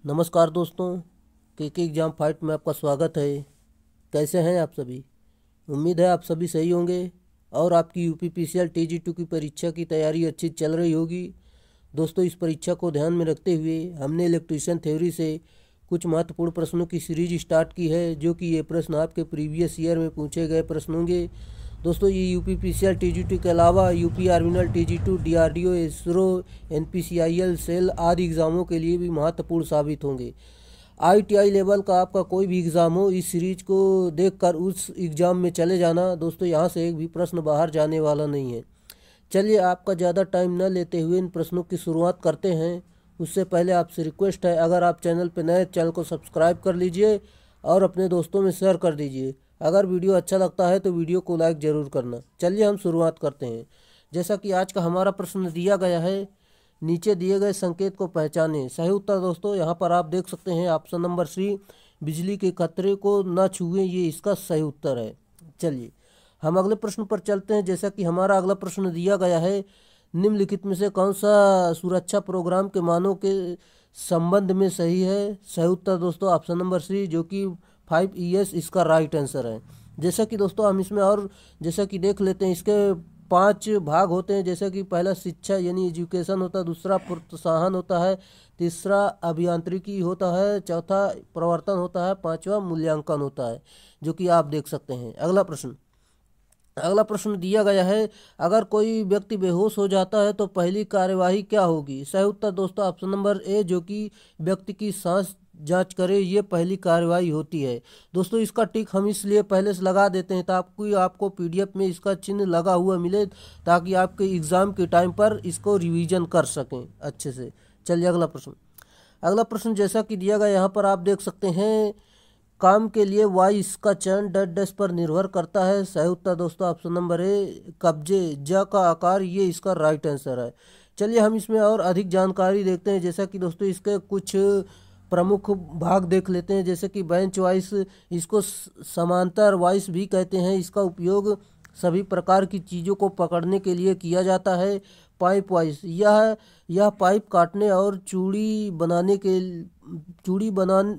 नमस्कार दोस्तों, के एग्ज़ाम फाइट में आपका स्वागत है। कैसे हैं आप सभी? उम्मीद है आप सभी सही होंगे और आपकी यूपीपीसीएल टीजी2 की परीक्षा की तैयारी अच्छी चल रही होगी। दोस्तों, इस परीक्षा को ध्यान में रखते हुए हमने इलेक्ट्रीशियन थ्योरी से कुछ महत्वपूर्ण प्रश्नों की सीरीज स्टार्ट की है, जो कि ये प्रश्न आपके प्रीवियस ईयर में पूछे गए प्रश्न होंगे। दोस्तों, ये यूपीपीसीएल टीजी2 के अलावा यूपी आर्मिनल टीजी2, डीआरडीओ, इसरो, एनपीसीआईएल, सेल आदि एग्ज़ामों के लिए भी महत्वपूर्ण साबित होंगे। आईटीआई लेवल का आपका कोई भी एग्ज़ाम हो, इस सीरीज को देखकर उस एग्ज़ाम में चले जाना। दोस्तों, यहाँ से एक भी प्रश्न बाहर जाने वाला नहीं है। चलिए, आपका ज़्यादा टाइम न लेते हुए इन प्रश्नों की शुरुआत करते हैं। उससे पहले आपसे रिक्वेस्ट है, अगर आप चैनल पर नए, चैनल को सब्सक्राइब कर लीजिए और अपने दोस्तों में शेयर कर दीजिए। अगर वीडियो अच्छा लगता है तो वीडियो को लाइक ज़रूर करना। चलिए हम शुरुआत करते हैं। जैसा कि आज का हमारा प्रश्न दिया गया है, नीचे दिए गए संकेत को पहचानें। सही उत्तर दोस्तों यहाँ पर आप देख सकते हैं, ऑप्शन नंबर सी, बिजली के खतरे को न छुएं, ये इसका सही उत्तर है। चलिए हम अगले प्रश्न पर चलते हैं। जैसा कि हमारा अगला प्रश्न दिया गया है, निम्नलिखित में से कौन सा सुरक्षा प्रोग्राम के मानों के संबंध में सही है? सही उत्तर दोस्तों ऑप्शन नंबर सी, जो कि 5 ES इसका राइट आंसर है। जैसा कि दोस्तों हम इसमें और जैसा कि देख लेते हैं, इसके 5 भाग होते हैं। जैसे कि पहला शिक्षा यानी एजुकेशन होता है, दूसरा प्रोत्साहन होता है, तीसरा अभियांत्रिकी होता है, चौथा प्रवर्तन होता है, पांचवा मूल्यांकन होता है, जो कि आप देख सकते हैं। अगला प्रश्न दिया गया है, अगर कोई व्यक्ति बेहोश हो जाता है तो पहली कार्यवाही क्या होगी? सही उत्तर दोस्तों ऑप्शन नंबर ए, जो कि व्यक्ति की सांस जांच करे, ये पहली कार्यवाही होती है। दोस्तों, इसका टिक हम इसलिए पहले से लगा देते हैं ताकि आपको पीडीएफ में इसका चिन्ह लगा हुआ मिले, ताकि आपके एग्ज़ाम के टाइम पर इसको रिवीजन कर सकें अच्छे से। चलिए अगला प्रश्न जैसा कि दिया गया यहाँ पर आप देख सकते हैं, काम के लिए वाइस का चयन डैश डैश पर निर्भर करता है। सही उत्तर दोस्तों ऑप्शन नंबर ए, कब्जे, ज का आकार, ये इसका राइट आंसर है। चलिए हम इसमें और अधिक जानकारी देखते हैं। जैसा कि दोस्तों इसके कुछ प्रमुख भाग देख लेते हैं। जैसे कि बेंच वाइस, इसको समांतर वाइस भी कहते हैं। इसका उपयोग सभी प्रकार की चीज़ों को पकड़ने के लिए किया जाता है। पाइप वाइस, यह पाइप काटने और चूड़ी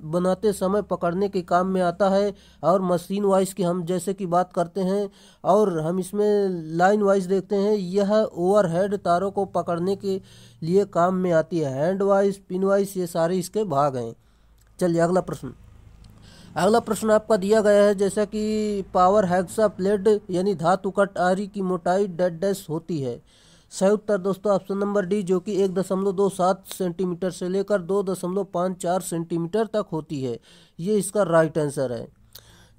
बनाते समय पकड़ने के काम में आता है। और मशीन वाइस की हम जैसे कि बात करते हैं, और हम इसमें लाइन वाइस देखते हैं, यह ओवरहेड तारों को पकड़ने के लिए काम में आती है। हैंड वाइस, पिन वाइस, ये सारे इसके भाग हैं। चलिए अगला प्रश्न आपका दिया गया है, जैसा कि पावर हैक्सा प्लेट यानी धातु कट आरी की मोटाई डैश डैश होती है। सही उत्तर दोस्तों ऑप्शन नंबर डी, जो कि 1.27 सेंटीमीटर से लेकर 2.54 सेंटीमीटर तक होती है, ये इसका राइट आंसर है।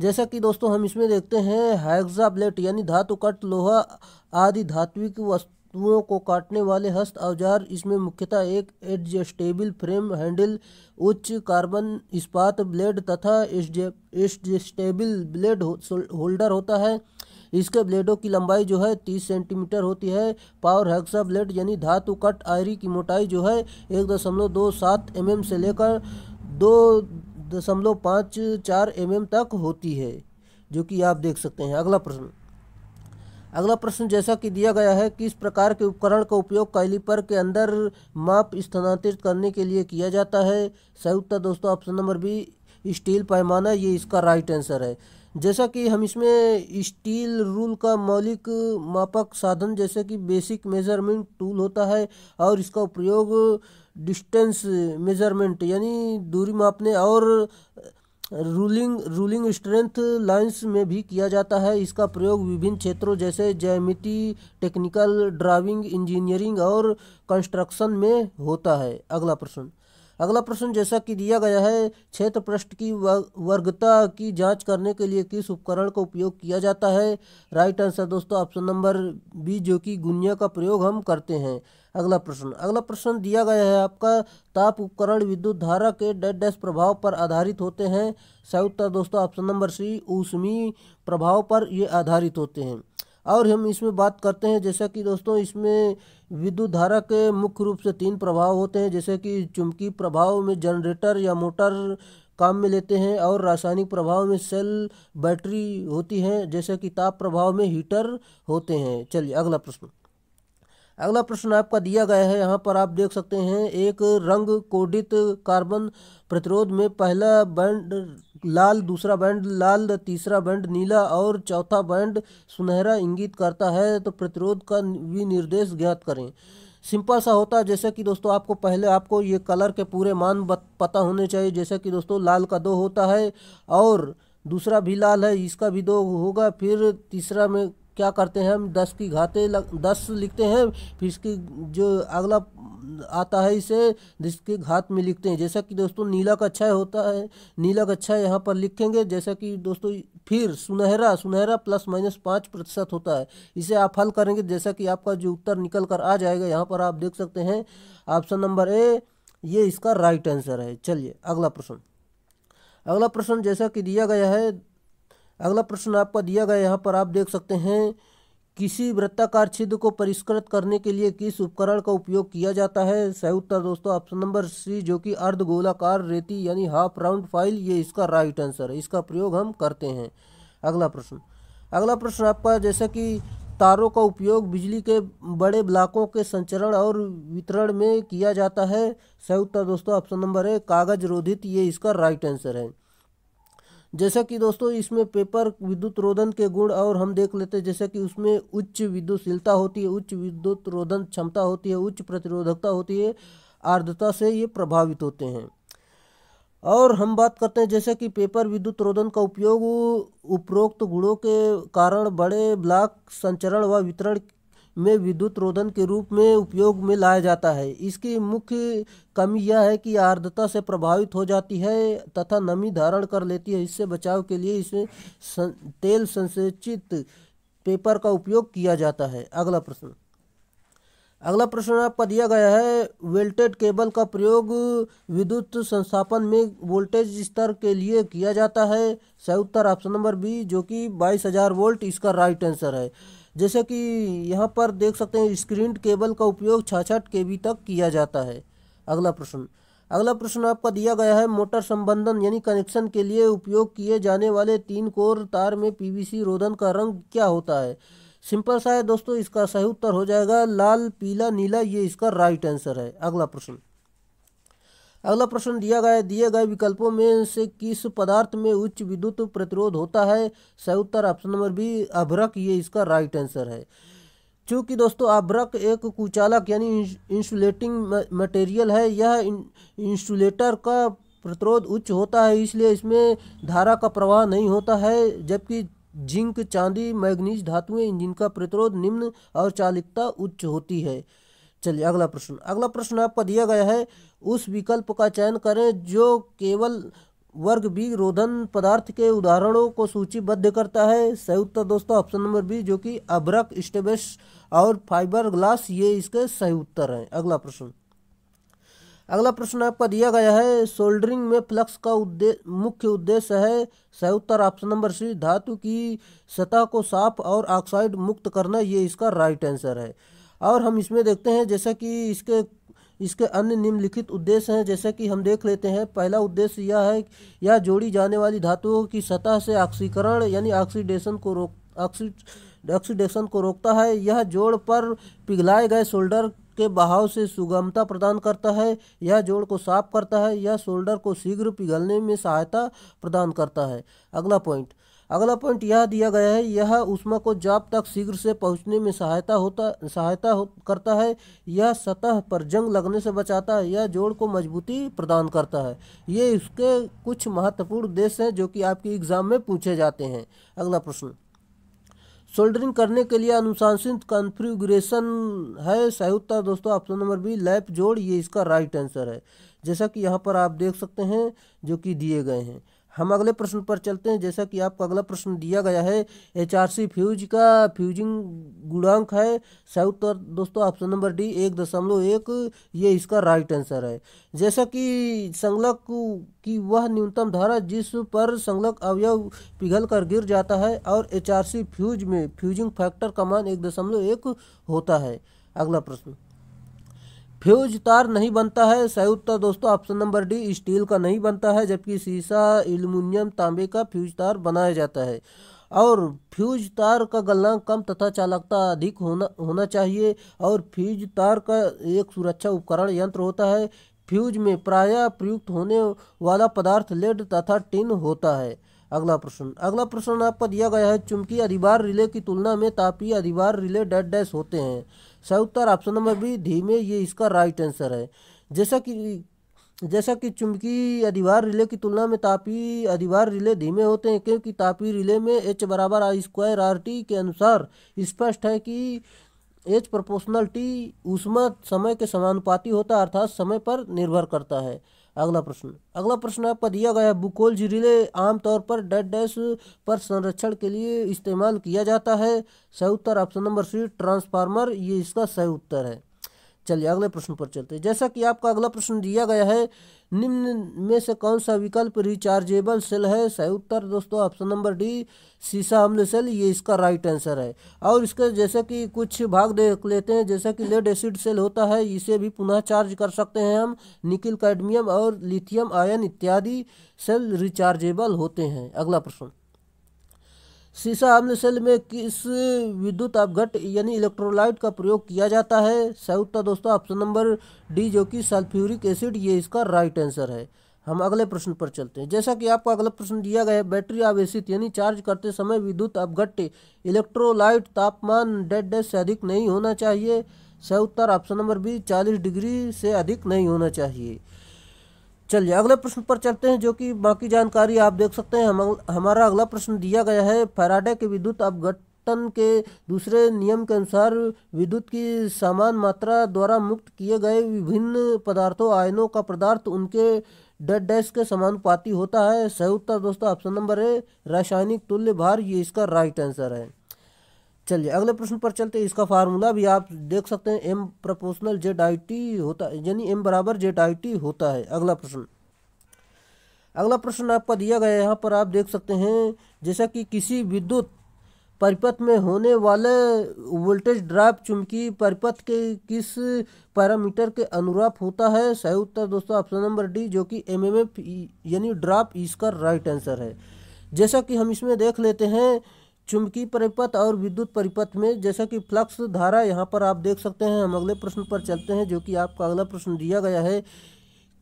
जैसा कि दोस्तों हम इसमें देखते हैं, हैक्सा ब्लेड यानी धातु कट लोहा आदि धात्विक वस्तुओं को काटने वाले हस्त औजार। इसमें मुख्यतः एक एडजस्टेबल फ्रेम हैंडल, उच्च कार्बन इस्पात ब्लेड तथा एडजस्टेबल ब्लेड होल्डर होता है। इसके ब्लेडों की लंबाई जो है 30 सेंटीमीटर होती है। पावर हैक्सा ब्लेड यानी धातु कट आयरी की मोटाई जो है 1.27 mm से लेकर 2.54 mm तक होती है, जो कि आप देख सकते हैं। अगला प्रश्न जैसा कि दिया गया है, किस प्रकार के उपकरण का उपयोग कैलिपर के अंदर माप स्थानांतरित करने के लिए किया जाता है? सही उत्तर दोस्तों ऑप्शन नंबर बी, स्टील पैमाना, ये इसका राइट आंसर है। जैसा कि हम इसमें स्टील रूल का मौलिक मापक साधन जैसे कि बेसिक मेजरमेंट टूल होता है, और इसका उपयोग डिस्टेंस मेजरमेंट यानी दूरी मापने और रूलिंग स्ट्रेंथ लाइंस में भी किया जाता है। इसका प्रयोग विभिन्न क्षेत्रों जैसे ज्यामिति, टेक्निकल, ड्राइविंग, इंजीनियरिंग और कंस्ट्रक्शन में होता है। अगला प्रश्न जैसा कि दिया गया है, क्षेत्र पृष्ठ की वर्गता की जांच करने के लिए किस उपकरण का उपयोग किया जाता है? राइट आंसर दोस्तों ऑप्शन नंबर बी, जो कि गुनिया का प्रयोग हम करते हैं। अगला प्रश्न दिया गया है आपका, ताप उपकरण विद्युत धारा के डैश डैश प्रभाव पर आधारित होते हैं। सही उत्तर दोस्तों ऑप्शन नंबर सी, ऊष्मीय प्रभाव पर ये आधारित होते हैं। और हम इसमें बात करते हैं, जैसा कि दोस्तों इसमें विद्युत धारा के मुख्य रूप से 3 प्रभाव होते हैं। जैसे कि चुंबकीय प्रभाव में जनरेटर या मोटर काम में लेते हैं, और रासायनिक प्रभाव में सेल, बैटरी होती हैं, जैसे कि ताप प्रभाव में हीटर होते हैं। चलिए अगला प्रश्न आपका दिया गया है, यहाँ पर आप देख सकते हैं एक रंग कोडित कार्बन प्रतिरोध में पहला बैंड लाल, दूसरा बैंड लाल, तीसरा बैंड नीला और चौथा बैंड सुनहरा इंगित करता है, तो प्रतिरोध का विनिर्देश ज्ञात करें। सिंपल सा होता है, जैसे कि दोस्तों आपको पहले आपको ये कलर के पूरे मान पता होने चाहिए। जैसे कि दोस्तों लाल का 2 होता है और दूसरा भी लाल है, इसका भी 2 होगा। फिर तीसरा में क्या करते हैं हम 10 की घाते 10 लिखते हैं, फिर इसकी जो अगला आता है इसे 10 की घात में लिखते हैं। जैसा कि दोस्तों नीला का 6 होता है, नीला का 6 यहाँ पर लिखेंगे। जैसा कि दोस्तों फिर सुनहरा ±5% होता है, इसे आप हल करेंगे जैसा कि आपका जो उत्तर निकल कर आ जाएगा। यहाँ पर आप देख सकते हैं ऑप्शन नंबर ए ये इसका राइट आंसर है। चलिए अगला प्रश्न। अगला प्रश्न जैसा कि दिया गया है, अगला प्रश्न आपका दिया गया यहाँ पर आप देख सकते हैं, किसी वृत्ताकार छिद्र को परिष्कृत करने के लिए किस उपकरण का उपयोग किया जाता है? सही उत्तर दोस्तों ऑप्शन नंबर सी जो कि अर्धगोलाकार रेती यानी हाफ राउंड फाइल, ये इसका राइट आंसर है। इसका प्रयोग हम करते हैं। अगला प्रश्न। अगला प्रश्न आपका जैसा कि तारों का उपयोग बिजली के बड़े ब्लॉकों के संचरण और वितरण में किया जाता है। सही उत्तर दोस्तों ऑप्शन नंबर ए कागज रोधित, ये इसका राइट आंसर है। जैसा कि दोस्तों इसमें पेपर विद्युत रोधन के गुण और हम देख लेते हैं, जैसे कि उसमें उच्च विद्युतशीलता होती है, उच्च विद्युत रोधन क्षमता होती है, उच्च प्रतिरोधकता होती है, आर्द्रता से ये प्रभावित होते हैं। और हम बात करते हैं जैसे कि पेपर विद्युत रोधन का उपयोग उपरोक्त गुणों के कारण बड़े ब्लॉक संचरण व वितरण में विद्युत रोधन के रूप में उपयोग में लाया जाता है। इसकी मुख्य कमी यह है कि आर्द्रता से प्रभावित हो जाती है तथा नमी धारण कर लेती है। इससे बचाव के लिए इसमें तेल संसेचित पेपर का उपयोग किया जाता है। अगला प्रश्न। अगला प्रश्न आपका दिया गया है, वेल्टेड केबल का प्रयोग विद्युत संस्थापन में वोल्टेज स्तर के लिए किया जाता है। सही उत्तर ऑप्शन नंबर बी जो कि 22,000 वोल्ट, इसका राइट आंसर है। जैसे कि यहाँ पर देख सकते हैं स्क्रीन केबल का उपयोग 66 kV तक किया जाता है। अगला प्रश्न। अगला प्रश्न आपका दिया गया है, मोटर संबंधन यानी कनेक्शन के लिए उपयोग किए जाने वाले 3 कोर तार में पीवीसी रोधन का रंग क्या होता है? सिंपल सा है दोस्तों, इसका सही उत्तर हो जाएगा लाल, पीला, नीला, ये इसका राइट आंसर है। अगला प्रश्न। अगला प्रश्न दिए गए विकल्पों में से किस पदार्थ में उच्च विद्युत प्रतिरोध होता है? सही उत्तर ऑप्शन नंबर बी अभ्रक, ये इसका राइट आंसर है। चूँकि दोस्तों अभ्रक एक कुचालक यानी इंसुलेटिंग मटेरियल है, यह इंसुलेटर का प्रतिरोध उच्च होता है, इसलिए इसमें धारा का प्रवाह नहीं होता है। जबकि जिंक, चांदी, मैग्नीज धातुएं जिनका प्रतिरोध निम्न और चालकता उच्च होती है। चलिए अगला प्रश्न। अगला प्रश्न आपका दिया गया है, उस विकल्प का चयन करें जो केवल वर्ग बी रोधन पदार्थ के उदाहरणों को सूचीबद्ध करता है। सही उत्तर दोस्तों ऑप्शन नंबर बी जो कि अभ्रक, स्टेबस और फाइबर ग्लास, ये इसके सही उत्तर हैं। अगला प्रश्न। अगला प्रश्न आपका दिया गया है, सोल्डरिंग में फ्लक्स का मुख्य उद्देश्य है। सही उत्तर ऑप्शन नंबर सी धातु की सतह को साफ और ऑक्साइड मुक्त करना, ये इसका राइट आंसर है। और हम इसमें देखते हैं जैसा कि इसके अन्य निम्नलिखित उद्देश्य हैं। जैसे कि हम देख लेते हैं, पहला उद्देश्य यह है, यह जोड़ी जाने वाली धातुओं की सतह से ऑक्सीकरण यानी ऑक्सीडेशन को रोकता है। यह जोड़ पर पिघलाए गए सोल्डर के बहाव से सुगमता प्रदान करता है। यह जोड़ को साफ करता है। यह सोल्डर को शीघ्र पिघलने में सहायता प्रदान करता है। अगला पॉइंट यह दिया गया है, यह ऊष्मा को जाप तक शीघ्र से पहुंचने में सहायता करता है। यह सतह पर जंग लगने से बचाता है। यह जोड़ को मजबूती प्रदान करता है। ये इसके कुछ महत्वपूर्ण उद्देश्य हैं जो कि आपके एग्जाम में पूछे जाते हैं। अगला प्रश्न। सोल्डरिंग करने के लिए अनुशंसित कॉन्फ़िगरेशन है। सही उत्तर दोस्तों ऑप्शन नंबर बी लैप जोड़, ये इसका राइट आंसर है। जैसा कि यहाँ पर आप देख सकते हैं जो कि दिए गए हैं। हम अगले प्रश्न पर चलते हैं। जैसा कि आपका अगला प्रश्न दिया गया है, HRC फ्यूज का फ्यूजिंग गुणांक है। सही उत्तर दोस्तों ऑप्शन नंबर डी 1.1, ये इसका राइट आंसर है। जैसा कि संगलक की वह न्यूनतम धारा जिस पर संगलक अवयव पिघल कर गिर जाता है, और HRC फ्यूज में फ्यूजिंग फैक्टर का मान 1.1 होता है। अगला प्रश्न। फ्यूज तार नहीं बनता है। सही उत्तर दोस्तों ऑप्शन नंबर डी स्टील का नहीं बनता है, जबकि सीसा, एल्युमिनियम, तांबे का फ्यूज तार बनाया जाता है। और फ्यूज तार का गलनांक कम तथा चालकता अधिक होना चाहिए। और फ्यूज तार का एक सुरक्षा उपकरण यंत्र होता है। फ्यूज में प्रायः प्रयुक्त होने वाला पदार्थ लेड तथा टिन होता है। अगला प्रश्न आपका दिया गया है, चुंबकीय अधिभार रिले की तुलना में तापीय अधिभार रिले डैश डैश होते हैं। सही उत्तर ऑप्शन नंबर बी धीमे, ये इसका राइट आंसर है। जैसा कि चुंबकीय अधिभार रिले की तुलना में तापीय अधिभार रिले धीमे होते हैं, क्योंकि तापीय रिले में H बराबर I² के अनुसार स्पष्ट है कि H प्रोपोर्शनल T ऊष्मा समय के समानुपाती होता है, अर्थात समय पर निर्भर करता है। अगला प्रश्न आपका दिया गया है, बुकोल्ज रिले आमतौर पर डैश डैश पर संरक्षण के लिए इस्तेमाल किया जाता है। सही उत्तर ऑप्शन नंबर सी ट्रांसफार्मर, ये इसका सही उत्तर है। चलिए अगले प्रश्न पर चलते हैं। जैसा कि आपका अगला प्रश्न दिया गया है, निम्न में से कौन सा विकल्प रिचार्जेबल सेल है। सही उत्तर दोस्तों ऑप्शन नंबर डी सीसा अम्ल सेल, ये इसका राइट आंसर है। और इसके जैसे कि कुछ भाग देख लेते हैं, जैसा कि लेड एसिड सेल होता है, इसे भी पुनः चार्ज कर सकते हैं हम। निकिल कैडमियम और लिथियम आयन इत्यादि सेल रिचार्जेबल होते हैं। अगला प्रश्न, सीसा अम्ल सेल में किस विद्युत अपघट यानी इलेक्ट्रोलाइट का प्रयोग किया जाता है। सही उत्तर दोस्तों ऑप्शन नंबर डी जो कि सल्फ्यूरिक एसिड, ये इसका राइट आंसर है। हम अगले प्रश्न पर चलते हैं। जैसा कि आपको अगला प्रश्न दिया गया है, बैटरी आवेशित यानी चार्ज करते समय विद्युत अपघट्य इलेक्ट्रोलाइट तापमान डैश डैश से अधिक नहीं होना चाहिए। सही उत्तर ऑप्शन नंबर बी 40 डिग्री से अधिक नहीं होना चाहिए। चलिए अगले प्रश्न पर चलते हैं, जो कि बाकी जानकारी आप देख सकते हैं। हमारा अगला प्रश्न दिया गया है, फैराडे के विद्युत अपघटन के दूसरे नियम के अनुसार विद्युत की समान मात्रा द्वारा मुक्त किए गए विभिन्न पदार्थों आयनों का पदार्थ उनके डैश डैश के समानुपाती होता है। सही उत्तर दोस्तों ऑप्शन नंबर ए रासायनिक तुल्य भार, ये इसका राइट आंसर है। चलिए अगले प्रश्न पर चलते हैं। इसका फार्मूला भी आप देख सकते हैं, M प्रोपोर्शनल ZIT होता है, यानी M बराबर ZIT होता है। अगला प्रश्न आपका दिया गया है, यहाँ पर आप देख सकते हैं, जैसा कि किसी विद्युत परिपथ में होने वाले वोल्टेज ड्रॉप चुंबकीय परिपथ के किस पैरामीटर के अनुरूप होता है। सही उत्तर दोस्तों ऑप्शन नंबर डी जो कि MMF यानी ड्रॉप, इसका राइट आंसर है। जैसा कि हम इसमें देख लेते हैं, चुंबकीय परिपथ और विद्युत परिपथ में जैसा कि फ्लक्स धारा यहाँ पर आप देख सकते हैं। हम अगले प्रश्न पर चलते हैं, जो कि आपका अगला प्रश्न दिया गया है,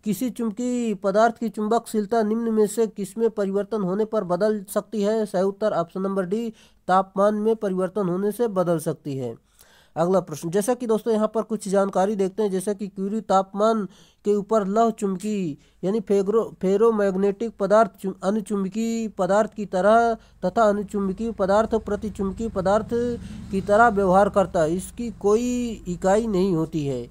किसी चुंबकीय पदार्थ की चुंबकशीलता निम्न में से किसमें परिवर्तन होने पर बदल सकती है। सही उत्तर ऑप्शन नंबर डी तापमान में परिवर्तन होने से बदल सकती है। अगला प्रश्न, जैसा कि दोस्तों यहाँ पर कुछ जानकारी देखते हैं, जैसा कि क्यूरी तापमान के ऊपर लौह चुंबकीय यानी फेरोमैग्नेटिक पदार्थ अनुचुंबकीय पदार्थ की तरह तथा अनुचुंबकीय पदार्थ प्रतिचुंबकीय पदार्थ की तरह व्यवहार करता है, इसकी कोई इकाई नहीं होती है।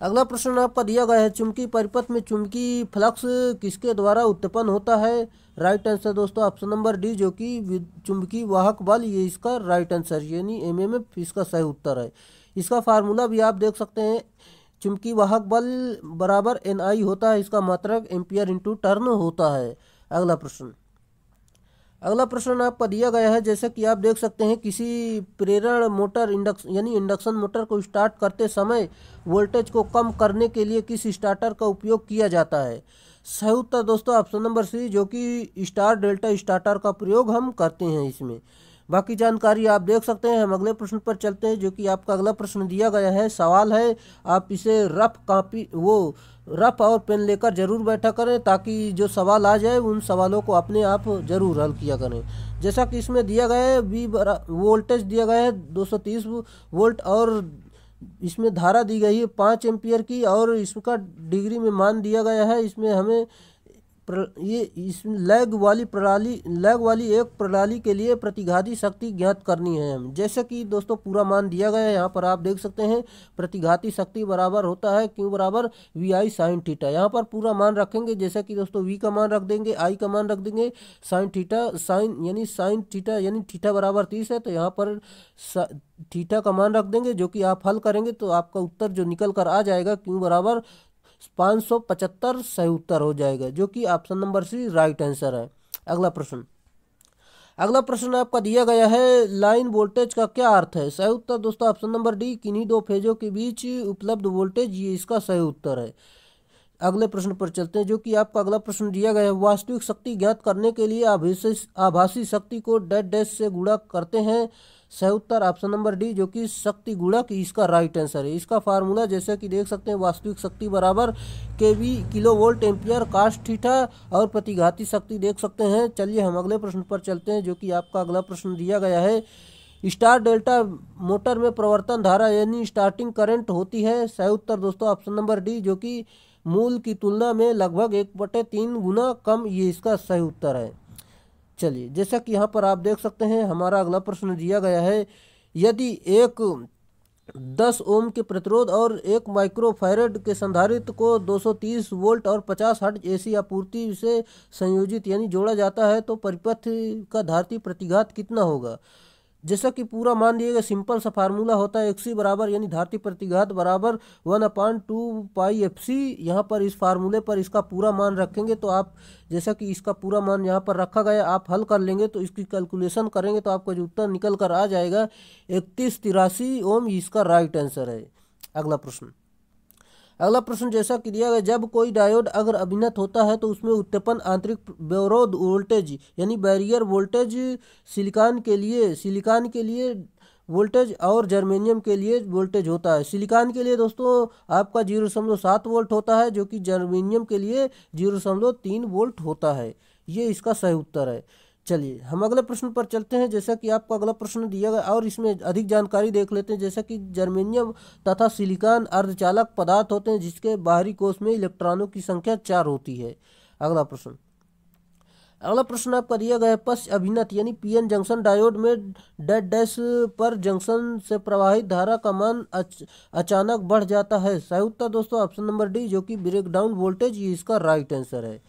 अगला प्रश्न आपका दिया गया है, चुंबकीय परिपथ में चुंबकीय फ्लक्स किसके द्वारा उत्पन्न होता है। राइट आंसर दोस्तों ऑप्शन नंबर डी जो कि चुंबकीय वाहक बल, ये इसका राइट आंसर यानी MMF इसका सही उत्तर है। इसका फार्मूला भी आप देख सकते हैं, चुंबकीय वाहक बल बराबर NI होता है, इसका मात्रक एम्पियर इंटू टर्न होता है। अगला प्रश्न आपका दिया गया है, जैसे कि आप देख सकते हैं, किसी प्रेरण मोटर इंडक्शन मोटर को स्टार्ट करते समय वोल्टेज को कम करने के लिए किस स्टार्टर का उपयोग किया जाता है। सही उत्तर दोस्तों ऑप्शन नंबर सी जो कि स्टार डेल्टा स्टार्टर का प्रयोग हम करते हैं इसमें। बाकी जानकारी आप देख सकते हैं। हम अगले प्रश्न पर चलते हैं, जो कि आपका अगला प्रश्न दिया गया है, सवाल है, आप इसे रफ और पेन लेकर जरूर बैठा करें, ताकि जो सवाल आ जाए उन सवालों को अपने आप जरूर हल किया करें। जैसा कि इसमें दिया गया है, वोल्टेज दिया गया है 230 वोल्ट और इसमें धारा दी गई है 5 एम्पियर की, और इसका डिग्री में मान दिया गया है। इसमें हमें इस लैग वाली एक प्रणाली के लिए प्रतिघाती शक्ति ज्ञात करनी है हम। जैसे कि दोस्तों पूरा मान दिया गया है, यहाँ पर आप देख सकते हैं, प्रतिघाती शक्ति बराबर होता है Q बराबर VI साइन थीटा। यहाँ पर पूरा मान रखेंगे, जैसे कि दोस्तों V का मान रख देंगे, I का मान रख देंगे, साइन थीटा यानी थीटा बराबर 30 है, तो यहाँ पर थीटा का मान रख देंगे, जो कि आप हल करेंगे तो आपका उत्तर जो निकल कर आ जाएगा Q बराबर 575 सही उत्तर हो जाएगा, जो कि option number C right answer है। अगला प्रश्न आपका दिया गया है, लाइन वोल्टेज का क्या अर्थ है। सही उत्तर दोस्तों ऑप्शन नंबर डी किन्हीं दो फेजों के बीच उपलब्ध वोल्टेज, ये इसका सही उत्तर है। अगले प्रश्न पर चलते हैं, जो कि आपका अगला प्रश्न दिया गया है। वास्तविक शक्ति ज्ञात करने के लिए आभासी शक्ति को डैश डैश से गुणा करते हैं। सही उत्तर ऑप्शन नंबर डी, जो कि शक्ति गुणक, इसका राइट आंसर है। इसका फार्मूला जैसा कि देख सकते हैं, वास्तविक शक्ति बराबर kV kilo volt ampere cos theta, और प्रतिघाती शक्ति देख सकते हैं। चलिए हम अगले प्रश्न पर चलते हैं, जो कि आपका अगला प्रश्न दिया गया है। स्टार डेल्टा मोटर में प्रवर्तन धारा यानी स्टार्टिंग करंट होती है। सही उत्तर दोस्तों ऑप्शन नंबर डी, जो कि मूल की तुलना में लगभग 1/3 गुना कम, ये इसका सही उत्तर है। चलिए, जैसा कि यहाँ पर आप देख सकते हैं, हमारा अगला प्रश्न दिया गया है। यदि एक 10 ओम के प्रतिरोध और 1 माइक्रोफैरड के संधारित्र को 230 वोल्ट और 50 हर्ट्ज एसी आपूर्ति से संयोजित यानी जोड़ा जाता है, तो परिपथ का धारती प्रतिघात कितना होगा। जैसा कि पूरा मान दिएगा, सिंपल सा फार्मूला होता है XC बराबर यानी धारती प्रतिघात बराबर 1/2 पाई FC। यहाँ पर इस फार्मूले पर इसका पूरा मान रखेंगे, तो आप जैसा कि इसका पूरा मान यहाँ पर रखा गया, आप हल कर लेंगे तो इसकी कैलकुलेशन करेंगे तो आपका जो उत्तर निकल कर आ जाएगा 3183 ओम, इसका राइट आंसर है। अगला प्रश्न जैसा कि दिया गया, जब कोई डायोड अगर अभिनत होता है तो उसमें उत्पन्न आंतरिक विरोध वोल्टेज यानी बैरियर वोल्टेज सिलिकॉन के लिए वोल्टेज और जर्मेनियम के लिए वोल्टेज होता है। सिलिकॉन के लिए दोस्तों आपका 0.7 वोल्ट होता है, जो कि जर्मेनियम के लिए 0.3 वोल्ट होता है। ये इसका सही उत्तर है। चलिए हम अगले प्रश्न पर चलते हैं, जैसा कि आपको अगला प्रश्न दिया गया और इसमें अधिक जानकारी देख लेते हैं। जैसा कि जर्मेनियम तथा सिलिकॉन अर्धचालक पदार्थ होते हैं, जिसके बाहरी कोष में इलेक्ट्रॉनों की संख्या 4 होती है। अगला प्रश्न आपका दिया गया है, पश्च अभिनत यानी पीएन जंक्शन डायोड में डैश डैश पर जंक्शन से प्रवाहित धारा का मान अचानक बढ़ जाता है। सही उत्तर दोस्तों ऑप्शन नंबर डी, जो कि ब्रेकडाउन वोल्टेज, ये इसका राइट आंसर है।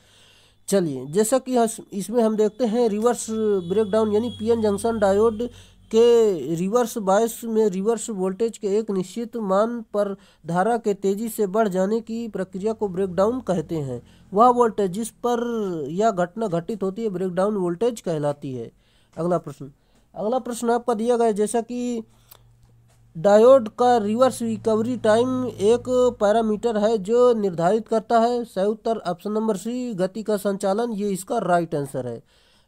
चलिए, जैसा कि इसमें हम देखते हैं, रिवर्स ब्रेकडाउन यानी पीएन जंक्शन डायोड के रिवर्स बायस में रिवर्स वोल्टेज के एक निश्चित मान पर धारा के तेजी से बढ़ जाने की प्रक्रिया को ब्रेकडाउन कहते हैं। वह वोल्टेज जिस पर यह घटना घटित होती है ब्रेकडाउन वोल्टेज कहलाती है। अगला प्रश्न आपका दिया गया है, जैसा कि डायोड का रिवर्स रिकवरी टाइम एक पैरामीटर है जो निर्धारित करता है। सही उत्तर ऑप्शन नंबर सी, गति का संचालन, ये इसका राइट आंसर है।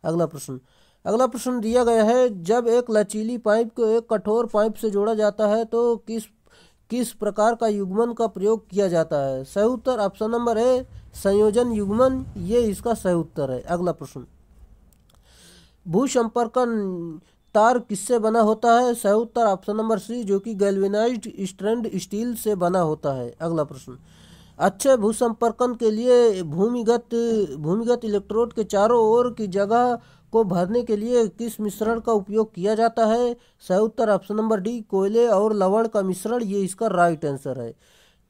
अगला प्रश्न दिया गया है, जब एक लचीली पाइप को एक कठोर पाइप से जोड़ा जाता है तो किस प्रकार का युग्मन का प्रयोग किया जाता है। सही उत्तर ऑप्शन नंबर ए, संयोजन युग्मन, ये इसका सही उत्तर है। अगला प्रश्न, भूसंपर्कन तार किससे बना होता है। सही उत्तर ऑप्शन नंबर सी, जो कि गैल्वेनाइज्ड स्ट्रैंड स्टील से बना होता है। अगला प्रश्न, अच्छे भूसंपर्कन के लिए भूमिगत इलेक्ट्रोड के चारों ओर की जगह को भरने के लिए किस मिश्रण का उपयोग किया जाता है। सही उत्तर ऑप्शन नंबर डी, कोयले और लवण का मिश्रण, ये इसका राइट आंसर है।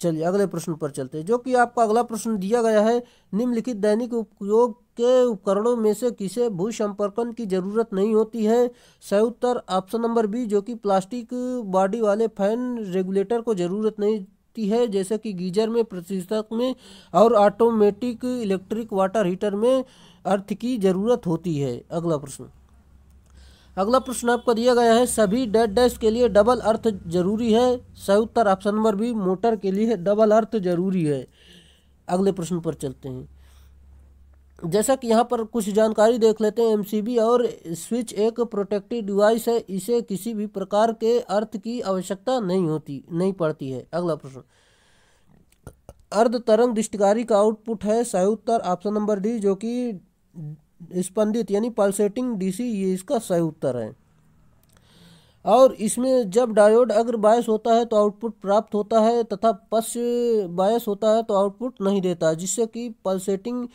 चलिए अगले प्रश्न पर चलते हैं, जो कि आपका अगला प्रश्न दिया गया है, निम्नलिखित दैनिक उपयोग के उपकरणों में से किसे भूसंपर्कन की जरूरत नहीं होती है। सही उत्तर ऑप्शन नंबर बी, जो कि प्लास्टिक बॉडी वाले फैन रेगुलेटर को जरूरत नहीं होती है, जैसे कि गीजर में, प्रतिष्ठक में और ऑटोमेटिक इलेक्ट्रिक वाटर हीटर में अर्थ की जरूरत होती है। अगला प्रश्न आपको दिया गया है, सभी डैश डैश के लिए डबल अर्थ जरूरी है। सही उत्तर ऑप्शन नंबर बी, मोटर के लिए डबल अर्थ जरूरी है। अगले प्रश्न पर चलते हैं, जैसा कि यहाँ पर कुछ जानकारी देख लेते हैं। एमसीबी और स्विच एक प्रोटेक्टिव डिवाइस है, इसे किसी भी प्रकार के अर्थ की आवश्यकता नहीं पड़ती है। अगला प्रश्न, अर्ध तरंग दृष्टिकारी का आउटपुट है। सही उत्तर ऑप्शन नंबर डी, जो कि स्पंदित यानी पल्सेटिंग डीसी, ये इसका सही उत्तर है। और इसमें जब डायोड अग्र बायस होता है तो आउटपुट प्राप्त होता है तथा पश्च बायस होता है तो आउटपुट नहीं देता, जिससे कि पल्सेटिंग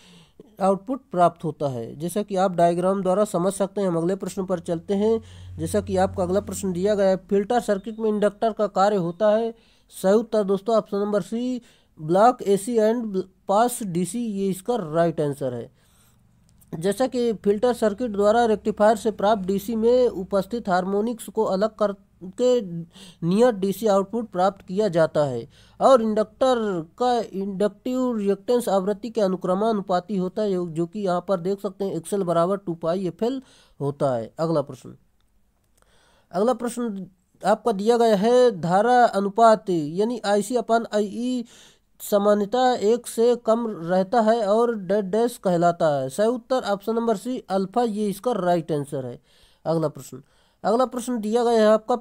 आउटपुट प्राप्त होता है, जैसा कि आप डायग्राम द्वारा समझ सकते हैं। हम अगले प्रश्न पर चलते हैं, जैसा कि आपका अगला प्रश्न दिया गया है, फिल्टर सर्किट में इंडक्टर का कार्य होता है। सही उत्तर दोस्तों option number C, block AC and pass DC, ये इसका राइट आंसर है। जैसा कि फिल्टर सर्किट द्वारा रेक्टिफायर से प्राप्त डीसी में उपस्थित हार्मोनिक्स को अलग करके नियत डीसी आउटपुट प्राप्त किया जाता है, और इंडक्टर का इंडक्टिव रिएक्टेंस आवृत्ति के अनुक्रमानुपाती होता है, जो कि यहाँ पर देख सकते हैं एक्सएल बराबर 2πfl होता है। अगला प्रश्न आपका दिया गया है, धारा अनुपात यानी IC/IE सामान्यतः 1 से कम रहता है और डेड डैश कहलाता है। सही उत्तर ऑप्शन नंबर सी अल्फा, ये इसका राइट आंसर है। अगला प्रश्न दिया गया है आपका,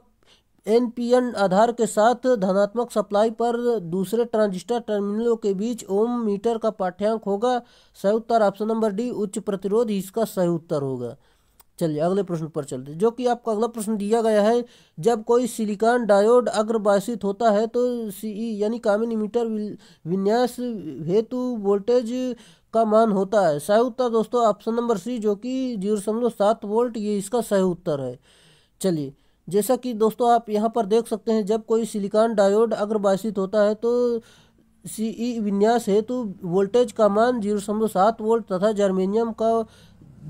एनपीएन आधार के साथ धनात्मक सप्लाई पर दूसरे ट्रांजिस्टर टर्मिनलों के बीच ओम मीटर का पाठ्यांक होगा। सही उत्तर ऑप्शन नंबर डी उच्च प्रतिरोध, इसका सही उत्तर होगा। चलिए अगले प्रश्न पर चलते हैं, जो कि आपका अगला प्रश्न दिया गया है, जब कोई सिलिकॉन डायोड अग्रबासित होता है तो सीई यानी कॉमन इमीटर विन्यास हेतु वोल्टेज का मान होता है। सही उत्तर दोस्तों ऑप्शन नंबर सी, जो कि 0.7 वोल्ट, ये इसका सही उत्तर है। चलिए, जैसा कि दोस्तों आप यहाँ पर देख सकते हैं, जब कोई सिलिकॉन डायोड अग्रबासित होता है तो सीई विन्यास हेतु वोल्टेज का मान 0.7 वोल्ट तथा जर्मेनियम का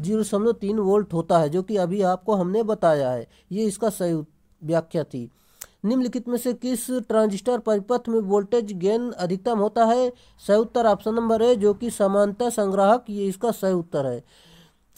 0.3 वोल्ट होता है, जो कि अभी आपको हमने बताया है। ये इसका सही व्याख्या थी। निम्नलिखित में से किस ट्रांजिस्टर परिपथ में वोल्टेज गेन अधिकतम होता है। सही उत्तर ऑप्शन नंबर ए, जो कि समानता संग्राहक, ये इसका सही उत्तर है।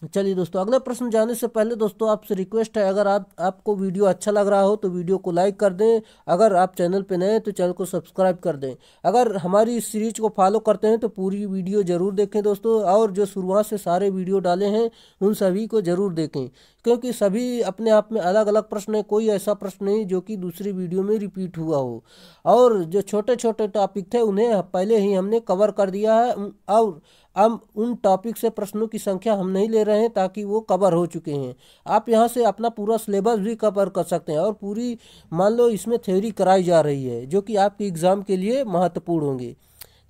चलिए दोस्तों, अगले प्रश्न जाने से पहले दोस्तों आपसे रिक्वेस्ट है, अगर आपको वीडियो अच्छा लग रहा हो तो वीडियो को लाइक कर दें। अगर आप चैनल पे नए हैं तो चैनल को सब्सक्राइब कर दें। अगर हमारी इस सीरीज को फॉलो करते हैं तो पूरी वीडियो ज़रूर देखें दोस्तों, और जो शुरुआत से सारे वीडियो डाले हैं उन सभी को ज़रूर देखें, क्योंकि सभी अपने आप में अलग अलग प्रश्न है। कोई ऐसा प्रश्न नहीं जो कि दूसरी वीडियो में रिपीट हुआ हो, और जो छोटे छोटे टॉपिक थे उन्हें पहले ही हमने कवर कर दिया है, और अब उन टॉपिक से प्रश्नों की संख्या हम नहीं ले रहे हैं ताकि वो कवर हो चुके हैं। आप यहाँ से अपना पूरा सिलेबस भी कवर कर सकते हैं, और पूरी मान लो इसमें थ्योरी कराई जा रही है, जो कि आपके एग्ज़ाम के लिए महत्वपूर्ण होंगे।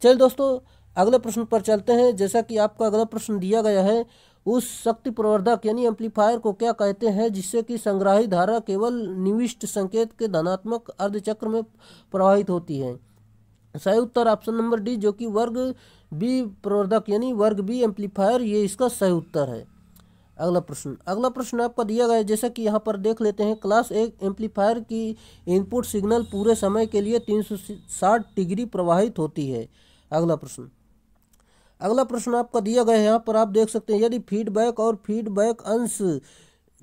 चलिए दोस्तों, अगले प्रश्न पर चलते हैं। जैसा कि आपका अगला प्रश्न दिया गया है, उस शक्ति प्रवर्धक यानी एम्पलीफायर को क्या कहते हैं जिससे कि संग्राही धारा केवल निविष्ट संकेत के धनात्मक अर्धचक्र में प्रवाहित होती है। सही उत्तर ऑप्शन नंबर डी, जो कि वर्ग बी प्रवर्धक यानी वर्ग बी एम्पलीफायर, ये इसका सही उत्तर है। अगला प्रश्न आपका दिया गया है, जैसा कि यहाँ पर देख लेते हैं। क्लास एक एम्पलीफायर की इनपुट सिग्नल पूरे समय के लिए 360 डिग्री प्रवाहित होती है। अगला प्रश्न आपका दिया गया है, यहाँ पर आप देख सकते हैं, यदि फीडबैक और फीडबैक अंश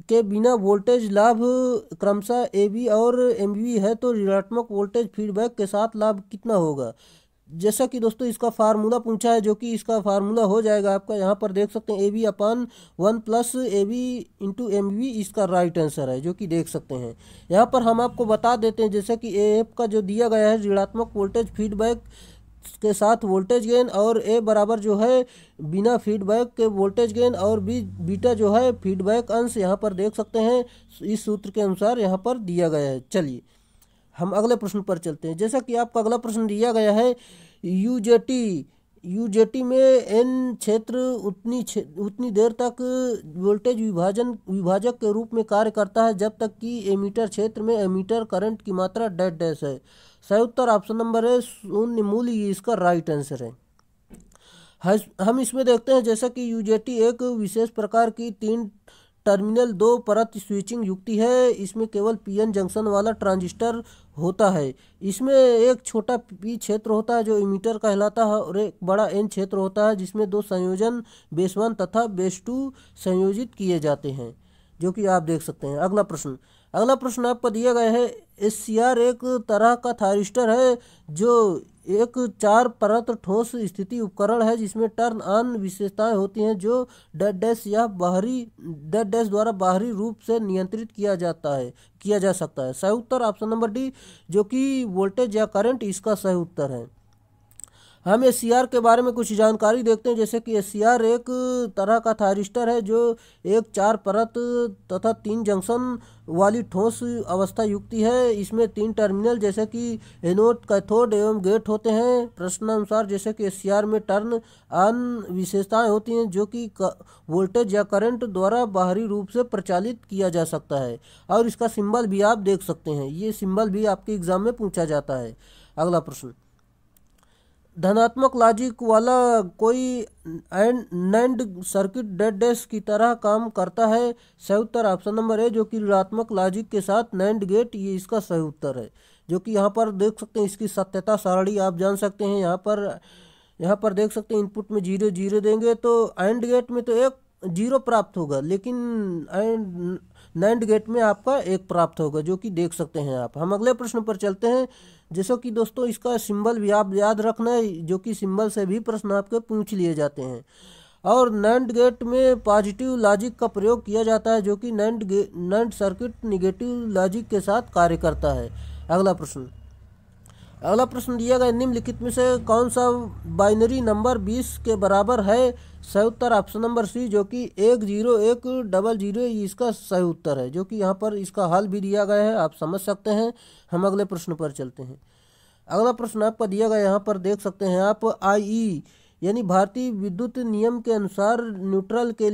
के बिना वोल्टेज लाभ क्रमशः AB और MV है तो ऋणात्मक वोल्टेज फीडबैक के साथ लाभ कितना होगा। जैसा कि दोस्तों इसका फार्मूला पूछा है, जो कि इसका फार्मूला हो जाएगा आपका, यहाँ पर देख सकते हैं AB/1 + AB × MV, इसका राइट आंसर है, जो कि देख सकते हैं। यहाँ पर हम आपको बता देते हैं, जैसे कि AF का जो दिया गया है ऋणात्मक वोल्टेज फीडबैक के साथ वोल्टेज गेन, और A बराबर जो है बिना फीडबैक के वोल्टेज गेन, और बीटा जो है फीडबैक अंश, यहाँ पर देख सकते हैं इस सूत्र के अनुसार यहाँ पर दिया गया है। चलिए हम अगले प्रश्न पर चलते हैं। जैसा कि आपका अगला प्रश्न दिया गया है, यूजेटी में एन क्षेत्र उतनी देर तक वोल्टेज विभाजक के रूप में कार्य करता है जब तक कि एमीटर क्षेत्र में एमीटर करंट की मात्रा डेड डैश है। सही उत्तर ऑप्शन नंबर है शून्य मूल, ये इसका राइट आंसर है। हम इसमें देखते हैं, जैसा कि यूजेटी एक विशेष प्रकार की 3 टर्मिनल 2 परत स्विचिंग युक्ति है। इसमें केवल पीएन जंक्शन वाला ट्रांजिस्टर होता है। इसमें एक छोटा पी क्षेत्र होता है जो इमीटर कहलाता है, और एक बड़ा एन क्षेत्र होता है जिसमें 2 संयोजन बेस 1 तथा बेस 2 संयोजित किए जाते हैं, जो कि आप देख सकते हैं। अगला प्रश्न आपको दिया गया है, SCR एक तरह का थायरिस्टर है जो एक 4 परत ठोस स्थिति उपकरण है जिसमें टर्न ऑन विशेषताएं होती हैं जो डेड डैश द्वारा बाहरी रूप से नियंत्रित किया जा सकता है। सही उत्तर ऑप्शन नंबर डी, जो कि वोल्टेज या करंट, इसका सही उत्तर है। हम SCR के बारे में कुछ जानकारी देखते हैं, जैसे कि SCR एक तरह का थायरिस्टर है जो एक 4 परत तथा 3 जंक्शन वाली ठोस अवस्था युक्ति है। इसमें 3 टर्मिनल जैसे कि एनोड, कैथोड एवं गेट होते हैं। प्रश्नानुसार जैसे कि SCR में टर्न ऑन विशेषताएं होती हैं जो कि वोल्टेज या करंट द्वारा बाहरी रूप से प्रचालित किया जा सकता है, और इसका सिंबल भी आप देख सकते हैं। ये सिंबल भी आपके एग्जाम में पूछा जाता है। अगला प्रश्न, धनात्मक लॉजिक वाला कोई नैंड सर्किट डेड डैश की तरह काम करता है। सही उत्तर ऑप्शन नंबर है, जो कि ऋणात्मक लॉजिक के साथ नैंड गेट, ये इसका सही उत्तर है। जो कि यहाँ पर देख सकते हैं, इसकी सत्यता सारणी आप जान सकते हैं। यहाँ पर देख सकते हैं, इनपुट में 0 0 देंगे तो एंड गेट में तो 1 0 प्राप्त होगा, लेकिन नैंड गेट में आपका 1 प्राप्त होगा, जो कि देख सकते हैं आप। हम अगले प्रश्न पर चलते हैं। जैसा कि दोस्तों इसका सिंबल भी आप याद रखना है, जो कि सिंबल से भी प्रश्न आपके पूछ लिए जाते हैं। और नैंड गेट में पॉजिटिव लॉजिक का प्रयोग किया जाता है, जो कि नैंड सर्किट निगेटिव लॉजिक के साथ कार्य करता है। अगला प्रश्न दिया गया, निम्नलिखित में से कौन सा बाइनरी नंबर 20 के बराबर है? सही उत्तर ऑप्शन नंबर सी, जो कि 101000 इसका सही उत्तर है, जो कि यहाँ पर इसका हल भी दिया गया है, आप समझ सकते हैं। हम अगले प्रश्न पर चलते हैं। अगला प्रश्न आपका दिया गया, यहाँ पर देख सकते हैं आप, आई यानी भारतीय विद्युत नियम के अनुसार न्यूट्रल के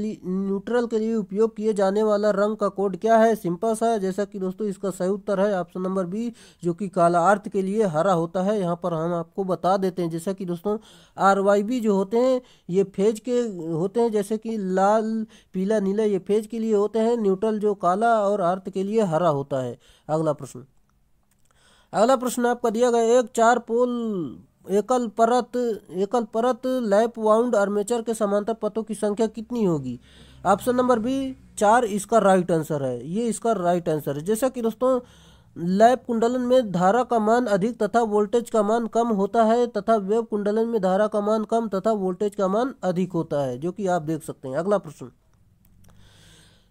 लिए उपयोग किए जाने वाला रंग का कोड क्या है? सिंपल सा है, जैसा कि दोस्तों इसका सही उत्तर है ऑप्शन नंबर बी, जो कि काला अर्थ के लिए हरा होता है। यहाँ पर हम आपको बता देते हैं, जैसा कि दोस्तों RYB जो होते हैं ये फेज के होते हैं, जैसे कि लाल पीला नीला ये फेज के लिए होते हैं, न्यूट्रल जो काला और अर्थ के लिए हरा होता है। अगला प्रश्न आपका दिया गया, एक 4 पोल एकल परत लैप वाउंड आर्मेचर के समांतर पथों की संख्या कितनी होगी? ऑप्शन नंबर बी 4 इसका राइट आंसर है, ये इसका राइट आंसर है। जैसा कि दोस्तों लैप कुंडलन में धारा का मान अधिक तथा वोल्टेज का मान कम होता है, तथा वेव कुंडलन में धारा का मान कम तथा वोल्टेज का मान अधिक होता है, जो कि आप देख सकते हैं। अगला प्रश्न,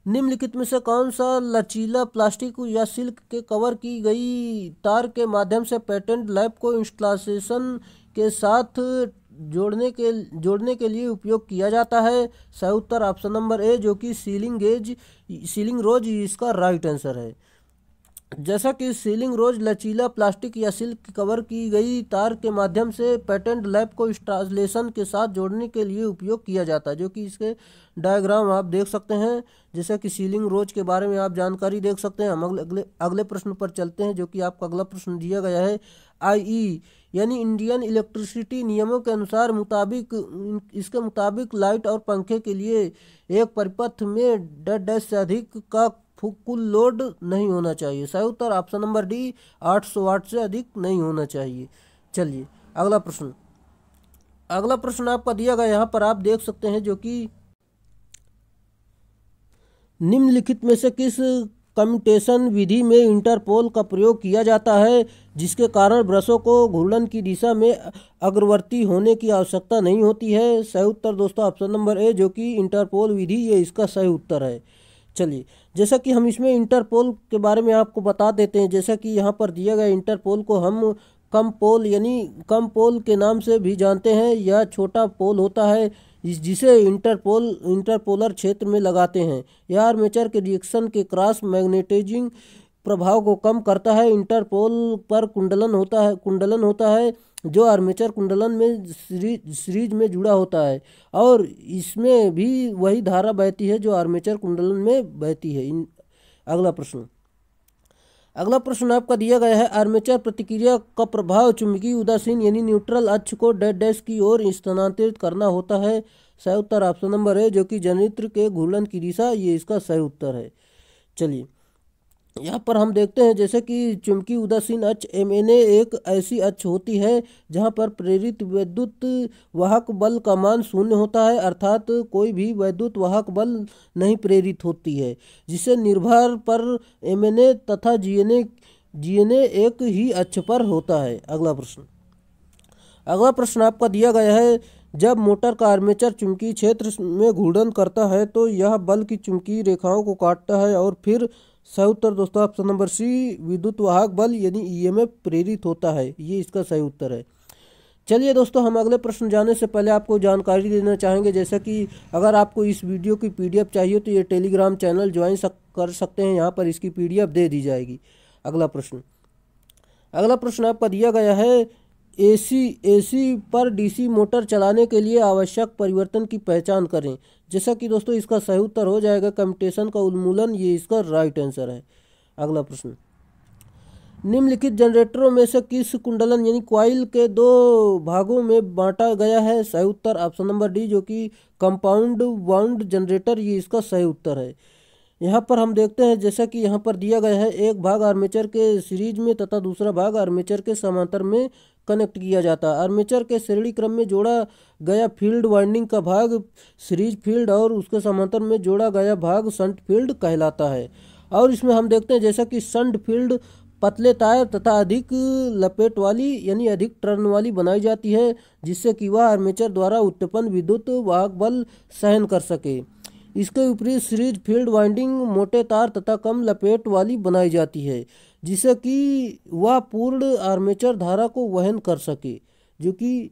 निम्नलिखित में से कौन सा लचीला प्लास्टिक या सिल्क के कवर की गई तार के माध्यम से पेटेंट लैप को इंस्टॉलेशन के साथ जोड़ने के लिए उपयोग किया जाता है? सही उत्तर ऑप्शन नंबर ए, जो कि सीलिंग रोज इसका राइट आंसर है। जैसा कि सीलिंग रोज लचीला प्लास्टिक या सिल्क कवर की गई तार के माध्यम से पेटेंट लैप को इंस्टॉलेशन के साथ जोड़ने के लिए उपयोग किया जाता है, जो कि इसके डायग्राम आप देख सकते हैं। जैसा कि सीलिंग रोज के बारे में आप जानकारी देख सकते हैं। हम अगले प्रश्न पर चलते हैं, जो कि आपका अगला प्रश्न दिया गया है, आई यानी इंडियन इलेक्ट्रिसिटी नियमों के अनुसार इसके मुताबिक लाइट और पंखे के लिए एक परिपथ में 10 से अधिक का कुल लोड नहीं होना चाहिए। सही उत्तर ऑप्शन नंबर डी, 800 वाट से अधिक नहीं होना चाहिए। चलिए अगला प्रश्न आपका दिया गया, यहाँ पर आप देख सकते हैं, जो कि निम्नलिखित में से किस कम्यूटेशन विधि में इंटरपोल का प्रयोग किया जाता है, जिसके कारण ब्रशों को घूर्णन की दिशा में अग्रवर्ती होने की आवश्यकता नहीं होती है? सही उत्तर दोस्तों ऑप्शन नंबर ए, जो कि इंटरपोल विधि, ये इसका सही उत्तर है। चलिए, जैसा कि हम इसमें इंटरपोल के बारे में आपको बता देते हैं। जैसा कि यहाँ पर दिया गया, इंटरपोल को हम कम पोल के नाम से भी जानते हैं। यह छोटा पोल होता है जिसे इंटरपोलर क्षेत्र में लगाते हैं। यह आर्मेचर के रिएक्शन के क्रॉस मैग्नेटाइजिंग प्रभाव को कम करता है। इंटरपोल पर कुंडलन होता है जो आर्मेचर कुंडलन में सीरीज में जुड़ा होता है, और इसमें भी वही धारा बहती है जो आर्मेचर कुंडलन में बहती है। अगला प्रश्न आपका दिया गया है, आर्मेचर प्रतिक्रिया का प्रभाव चुंबकीय उदासीन यानी न्यूट्रल अक्ष को डैश की ओर स्थानांतरित करना होता है। सही उत्तर ऑप्शन नंबर है, जो कि जनरेटर के घूर्णन की दिशा, ये इसका सही उत्तर है। चलिए यहाँ पर हम देखते हैं, जैसे कि चुंबकीय उदासीन अक्ष MNA एक ऐसी अक्ष होती है जहाँ पर प्रेरित विद्युत वाहक बल का मान 0 होता है, अर्थात कोई भी विद्युत वाहक बल नहीं प्रेरित होती है, जिससे निर्भर पर MNA तथा GNA एक ही अक्ष पर होता है। अगला प्रश्न आपका दिया गया है, जब मोटर का आर्मेचर चुंबकीय क्षेत्र में घूर्णन करता है तो यह बल की चुंबकीय रेखाओं को काटता है, और फिर सही उत्तर दोस्तों ऑप्शन नंबर सी, विद्युत वाहक बल यानी EMF प्रेरित होता है, ये इसका सही उत्तर है। चलिए दोस्तों, हम अगले प्रश्न जाने से पहले आपको जानकारी देना चाहेंगे, जैसा कि अगर आपको इस वीडियो की PDF चाहिए तो ये टेलीग्राम चैनल ज्वाइन कर सकते हैं, यहाँ पर इसकी PDF दे दी जाएगी। अगला प्रश्न आपका दिया गया है, AC पर DC मोटर चलाने के लिए आवश्यक परिवर्तन की पहचान करें। जैसा कि दोस्तों इसका सही उत्तर हो जाएगा कम्यूटेशन का उन्मूलन, ये इसका राइट आंसर है। अगला प्रश्न, निम्नलिखित जनरेटरों में से किस कुंडलन यानी कॉइल के 2 भागों में बांटा गया है? सही उत्तर ऑप्शन नंबर डी, जो कि कंपाउंड वाउंड जनरेटर, ये इसका सही उत्तर है। यहाँ पर हम देखते हैं, जैसा कि यहाँ पर दिया गया है, एक भाग आर्मेचर के सीरीज में तथा दूसरा भाग आर्मेचर के समांतर में कनेक्ट किया जाता है। आर्मेचर के श्रेणी क्रम में जोड़ा गया फील्ड वाइंडिंग का भाग सीरीज फील्ड और उसके समांतर में जोड़ा गया भाग शंट फील्ड कहलाता है। और इसमें हम देखते हैं, जैसा कि शंट फील्ड पतले तार तथा अधिक लपेट वाली यानी अधिक टर्न वाली बनाई जाती है, जिससे कि वह आर्मेचर द्वारा उत्पन्न विद्युत वाहक बल सहन कर सके। इसके विपरीत सीरीज फील्ड वाइंडिंग मोटे तार तथा कम लपेट वाली बनाई जाती है, जिससे कि वह पूर्ण आर्मेचर धारा को वहन कर सके। जो कि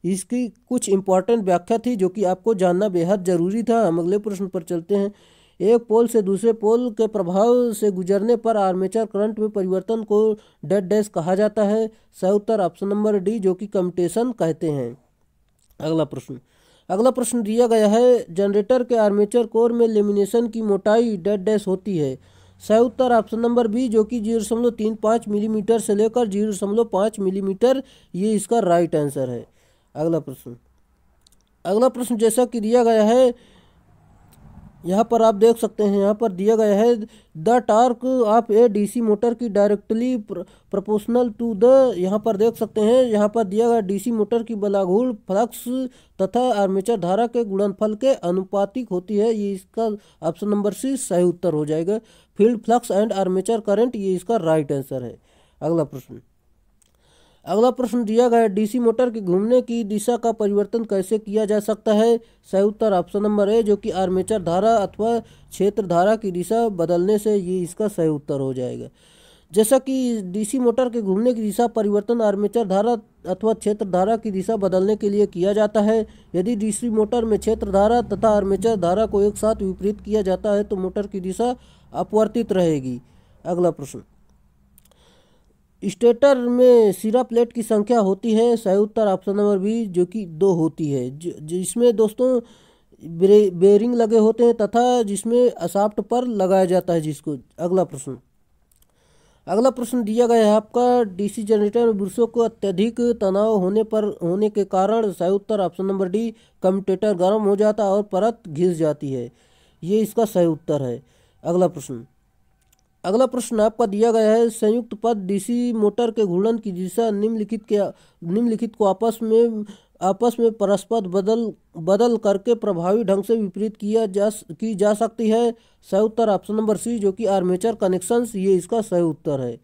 इसकी कुछ इंपॉर्टेंट व्याख्या थी जो कि आपको जानना बेहद जरूरी था। हम अगले प्रश्न पर चलते हैं। एक पोल से दूसरे पोल के प्रभाव से गुजरने पर आर्मेचर करंट में परिवर्तन को डेड डैश कहा जाता है। सही उत्तर ऑप्शन नंबर डी, जो कि कम्यूटेशन कहते हैं। अगला प्रश्न दिया गया है, जनरेटर के आर्मेचर कोर में लेमिनेशन की मोटाई डेड डैश होती है। सही उत्तर ऑप्शन नंबर बी, जो कि 0.35 मिलीमीटर से लेकर 0.5 मिलीमीटर, ये इसका राइट आंसर है। अगला प्रश्न जैसा कि दिया गया है, यहाँ पर आप देख सकते हैं, यहाँ पर दिया गया है the torque of A DC motor की डायरेक्टली प्रोपोर्शनल टू द, यहाँ पर देख सकते हैं, यहाँ पर दिया गया डीसी मोटर की बलाघूर्ण फ्लक्स तथा आर्मेचर धारा के गुणनफल के अनुपातिक होती है। ये इसका ऑप्शन नंबर सी सही उत्तर हो जाएगा। Field flux and armature current, ये इसका राइट आंसर है। अगला प्रश्न दिया गया है, डीसी मोटर के घूमने की दिशा का परिवर्तन कैसे किया जा सकता है। सही उत्तर ऑप्शन नंबर ए, जो कि आर्मेचर धारा अथवा क्षेत्र धारा की दिशा बदलने से, ये इसका सही उत्तर हो जाएगा। जैसा कि डीसी मोटर के घूमने की दिशा परिवर्तन आर्मेचर धारा अथवा क्षेत्र धारा की दिशा बदलने के लिए किया जाता है। यदि डीसी मोटर में क्षेत्र धारा तथा आर्मेचर धारा को एक साथ विपरीत किया जाता है तो मोटर की दिशा अपवर्तित रहेगी। अगला प्रश्न, स्टेटर में सिरा प्लेट की संख्या होती है। सही उत्तर ऑप्शन नंबर बी, जो कि 2 होती है, जिसमें दोस्तों बेरिंग लगे होते हैं तथा जिसमें शाफ्ट पर लगाया जाता है जिसको। अगला प्रश्न दिया गया है आपका, डीसी जनरेटर में ब्रशों को अत्यधिक तनाव होने के कारण, सही उत्तर ऑप्शन नंबर डी, कम्यूटेटर गर्म हो जाता है और परत घिस जाती है। ये इसका सही उत्तर है। अगला प्रश्न आपका दिया गया है, संयुक्त पद डीसी मोटर के घूर्णन की दिशा निम्नलिखित को आपस में परस्पर बदल करके प्रभावी ढंग से विपरीत की जा सकती है। सही उत्तर ऑप्शन नंबर सी, जो कि आर्मेचर कनेक्शंस, ये इसका सही उत्तर है।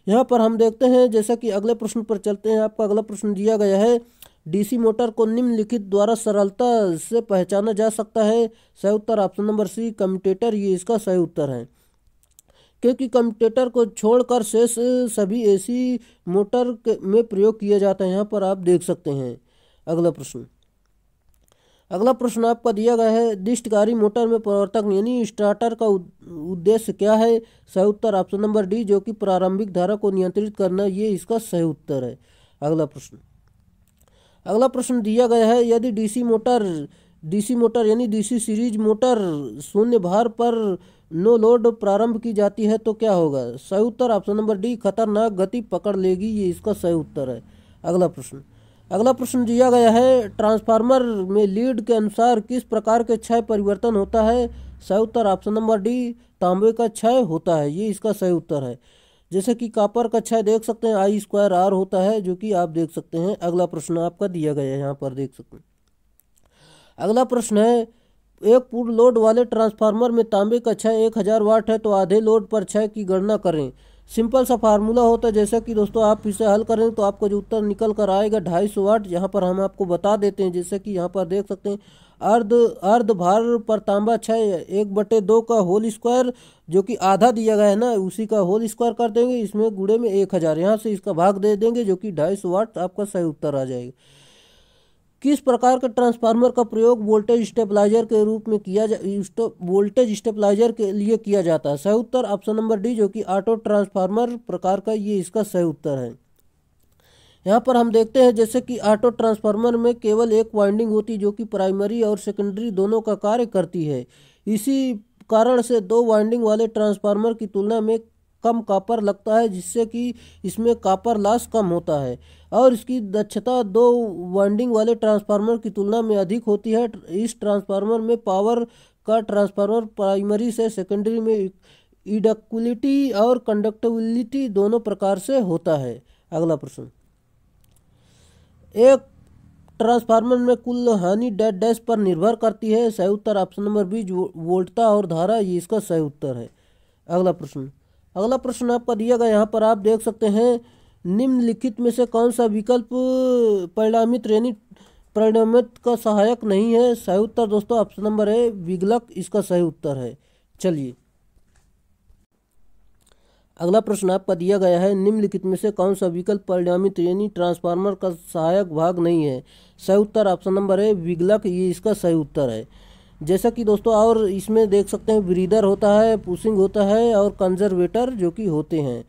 यहाँ पर हम देखते हैं, जैसा कि अगले प्रश्न पर चलते हैं। आपका अगला प्रश्न दिया गया है, डीसी मोटर को निम्नलिखित द्वारा सरलता से पहचाना जा सकता है। सही उत्तर ऑप्शन नंबर सी, कम्यूटेटर, ये इसका सही उत्तर है, क्योंकि कम्यूटेटर को छोड़कर शेष सभी एसी मोटर में प्रयोग किया जाता है। यहाँ पर आप देख सकते हैं। अगला प्रश्न आपका दिया गया है, दिष्टकारी मोटर में प्रवर्तक यानी स्टार्टर का उद्देश्य क्या है। सही उत्तर ऑप्शन नंबर डी, जो कि प्रारंभिक धारा को नियंत्रित करना, ये इसका सही उत्तर है। अगला प्रश्न दिया गया है, यदि डीसी मोटर यानी डीसी सीरीज मोटर शून्य भार पर नो लोड प्रारंभ की जाती है तो क्या होगा। सही उत्तर ऑप्शन नंबर डी, खतरनाक गति पकड़ लेगी, ये इसका सही उत्तर है। अगला प्रश्न दिया गया है, ट्रांसफार्मर में लीड के अनुसार किस प्रकार के क्षय परिवर्तन होता है। सही उत्तर ऑप्शन नंबर डी, तांबे का क्षय होता है, ये इसका सही उत्तर है। जैसे कि कॉपर का क्षय देख सकते हैं I²R होता है, जो कि आप देख सकते हैं। अगला प्रश्न आपका दिया गया है, यहाँ पर देख सकते हैं। अगला प्रश्न है, एक पूर्ण लोड वाले ट्रांसफार्मर में तांबे का क्षय 1000 वाट है तो आधे लोड पर क्षय की गणना करें। सिंपल सा फार्मूला होता है, जैसा कि दोस्तों आप इसे हल करें तो आपको जो उत्तर निकल कर आएगा 250 वाट। यहाँ पर हम आपको बता देते हैं, जैसे कि यहाँ पर देख सकते हैं, अर्ध भार पर तांबा क्षय 1/2 का होल स्क्वायर, जो कि आधा दिया गया है ना, उसी का होल स्क्वायर कर देंगे, इसमें गुणे में 1000, यहाँ से इसका भाग दे देंगे, जो कि 250 वाट आपका सही उत्तर आ जाएगा। किस प्रकार के ट्रांसफार्मर का प्रयोग वोल्टेज स्टेबलाइजर के रूप में वोल्टेज स्टेबलाइजर के लिए किया जाता है। सही उत्तर ऑप्शन नंबर डी, जो कि ऑटो ट्रांसफार्मर प्रकार का, ये इसका सही उत्तर है। यहाँ पर हम देखते हैं, जैसे कि ऑटो ट्रांसफार्मर में केवल एक वाइंडिंग होती है जो कि प्राइमरी और सेकेंडरी दोनों का कार्य करती है। इसी कारण से 2 वाइंडिंग वाले ट्रांसफार्मर की तुलना में कम कॉपर लगता है, जिससे कि इसमें कॉपर लॉस कम होता है और इसकी दक्षता 2 वाइंडिंग वाले ट्रांसफार्मर की तुलना में अधिक होती है। इस ट्रांसफार्मर में पावर का ट्रांसफार्मर प्राइमरी से सेकेंडरी में इंडक्टिविटी और कंडक्टिविटी दोनों प्रकार से होता है। अगला प्रश्न, एक ट्रांसफार्मर में कुल हानि डेड डैश पर निर्भर करती है। सही उत्तर ऑप्शन नंबर बी, वोल्टता और धारा, ये इसका सही उत्तर है। अगला प्रश्न, अगला प्रश्न आपका दिया गया, यहाँ पर आप देख सकते हैं निम्नलिखित में से कौन सा विकल्प परिणामित का सहायक नहीं है। सही उत्तर दोस्तों ऑप्शन नंबर है विगलक इसका सही उत्तर है। चलिए अगला प्रश्न आपका दिया गया है, निम्नलिखित में से कौन सा विकल्प परिणामित ट्रांसफार्मर का सहायक भाग नहीं है। सही उत्तर ऑप्शन नंबर है विगलक, ये इसका सही उत्तर है। जैसा कि दोस्तों और इसमें देख सकते हैं ब्रीदर होता है, पुशिंग होता है और कंजर्वेटर जो कि होते हैं।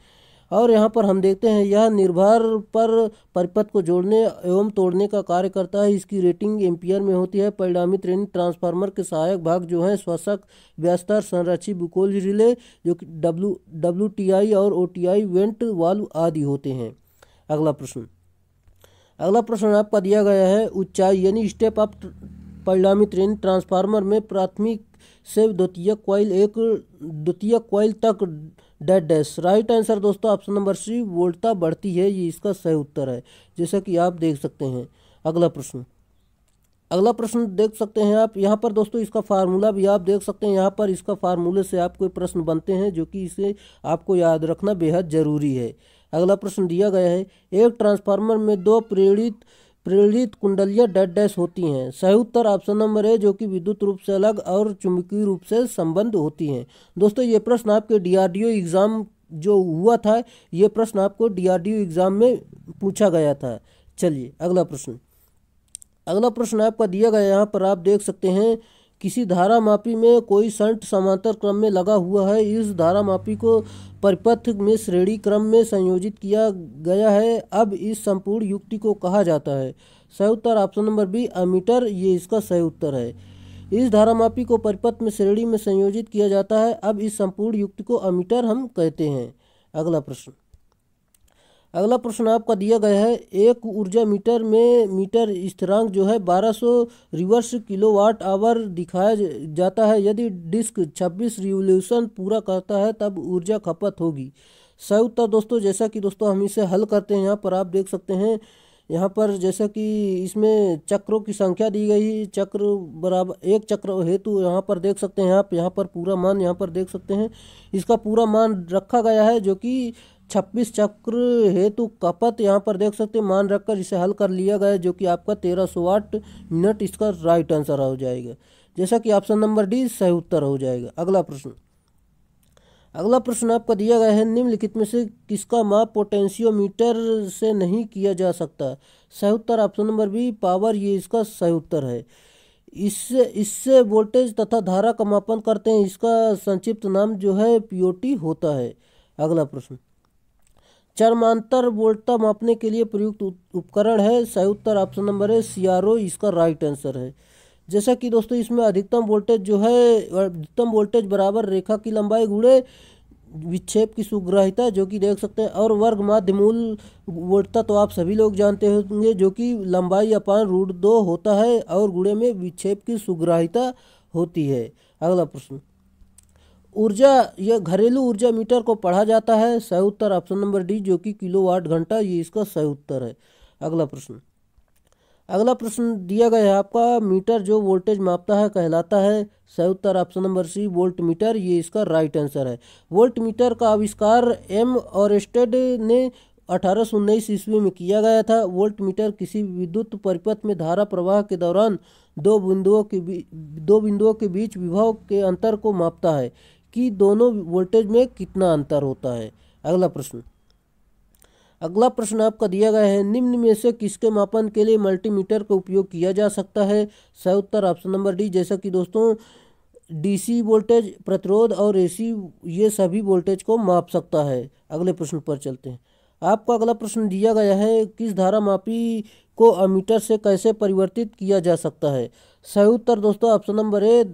और यहाँ पर हम देखते हैं यह निर्भर पर परिपथ को जोड़ने एवं तोड़ने का कार्य करता है। इसकी रेटिंग एम्पियर में होती है। परिणामी श्रेणी ट्रांसफार्मर के सहायक भाग जो हैं श्वसक, व्यस्तर, संरक्षी, बुकोल रिले जो कि WTI और OTI वेंट वाल्व आदि होते हैं। अगला प्रश्न आपका दिया गया है, ऊंचाई यानी स्टेप अप परिणामी श्रेणी ट्रांसफार्मर में प्राथमिक से द्वितीयक कॉइल तक डैश। राइट आंसर दोस्तों ऑप्शन नंबर सी वोल्टता बढ़ती है, ये इसका सही उत्तर है, जैसा कि आप देख सकते हैं। अगला प्रश्न देख सकते हैं आप यहाँ पर दोस्तों, इसका फार्मूला भी आप देख सकते हैं। यहाँ पर इसका फार्मूले से आपको प्रश्न बनते हैं जो कि इसे आपको याद रखना बेहद जरूरी है। अगला प्रश्न दिया गया है, एक ट्रांसफार्मर में दो प्रेरित कुंडलियां डैश होती हैं। सही उत्तर ऑप्शन नंबर है जो कि विद्युत रूप से अलग और चुंबकीय रूप से संबंध होती हैं। दोस्तों ये प्रश्न आपके DRDO एग्जाम जो हुआ था, ये प्रश्न आपको DRDO एग्जाम में पूछा गया था। चलिए अगला प्रश्न आपका दिया गया, यहाँ पर आप देख सकते हैं किसी धारा मापी में कोई शंट समांतर क्रम में लगा हुआ है। इस धारा मापी को परिपथ में श्रेणी क्रम में संयोजित किया गया है। अब इस संपूर्ण युक्ति को कहा जाता है। सही उत्तर ऑप्शन नंबर बी अमीटर, ये इसका सही उत्तर है। इस धारा मापी को परिपथ में श्रेणी में संयोजित किया जाता है। अब इस संपूर्ण युक्ति को अमीटर हम कहते हैं। अगला प्रश्न आपका दिया गया है, एक ऊर्जा मीटर में मीटर स्थिरांक जो है 1200 रिवर्स किलोवाट आवर दिखाया जाता है। यदि डिस्क 26 रिवोल्यूशन पूरा करता है तब ऊर्जा खपत होगी। सही उत्तर दोस्तों, जैसा कि दोस्तों हम इसे हल करते हैं, यहाँ पर आप देख सकते हैं, यहाँ पर जैसा कि इसमें चक्रों की संख्या दी गई, चक्र बराबर एक चक्र हेतु यहाँ पर देख सकते हैं आप, यहाँ पर पूरा मान यहाँ पर देख सकते हैं, इसका पूरा मान रखा गया है जो कि 26 चक्र हेतु खपत यहाँ पर देख सकते हैं मान रखकर इसे हल कर लिया गया जो कि आपका 1300 वाट मिनट इसका राइट आंसर हो जाएगा, जैसा कि ऑप्शन नंबर डी सही उत्तर हो जाएगा। अगला प्रश्न आपका दिया गया है, निम्नलिखित में से किसका माप पोटेंशियोमीटर से नहीं किया जा सकता। सही उत्तर ऑप्शन नंबर बी पावर, ये इसका सही उत्तर है। इससे वोल्टेज तथा धारा का मापन करते हैं। इसका संक्षिप्त नाम जो है POT होता है। अगला प्रश्न, चरमांतर वोल्टता मापने के लिए प्रयुक्त उपकरण है। सही उत्तर ऑप्शन नंबर है CRO, इसका राइट आंसर है। जैसा कि दोस्तों इसमें अधिकतम वोल्टेज बराबर रेखा की लंबाई गुणे विक्षेप की सुग्राहिता जो कि देख सकते हैं, और वर्ग माध्य मूल वोल्टता तो आप सभी लोग जानते होंगे जो कि लंबाई अपान √2 होता है और गुणे में विक्षेप की सुग्राहिता होती है। अगला प्रश्न, ऊर्जा या घरेलू ऊर्जा मीटर को पढ़ा जाता है। सही उत्तर ऑप्शन नंबर डी जो कि किलोवाट घंटा, ये इसका सही उत्तर है। अगला प्रश्न दिया गया है आपका, मीटर जो वोल्टेज मापता है कहलाता है। सही उत्तर option number C volt meter, ये इसका राइट आंसर है। वोल्ट मीटर का आविष्कार M ऑरेस्टेड ने 1819 ईस्वी में किया गया था। वोल्ट मीटर किसी विद्युत परिपथ में धारा प्रवाह के दौरान दो बिंदुओं के बीच विभव के अंतर को मापता है कि दोनों वोल्टेज में कितना अंतर होता है। अगला प्रश्न आपका दिया गया है, निम्न में से किसके मापन के लिए मल्टीमीटर का उपयोग किया जा सकता है। सही उत्तर ऑप्शन नंबर डी, जैसा कि दोस्तों DC वोल्टेज, प्रतिरोध और AC ये सभी वोल्टेज को माप सकता है। अगले प्रश्न पर चलते हैं। आपका अगला प्रश्न दिया गया है, किस धारा मापी को अमीटर से कैसे परिवर्तित किया जा सकता है। सही उत्तर दोस्तों ऑप्शन नंबर ए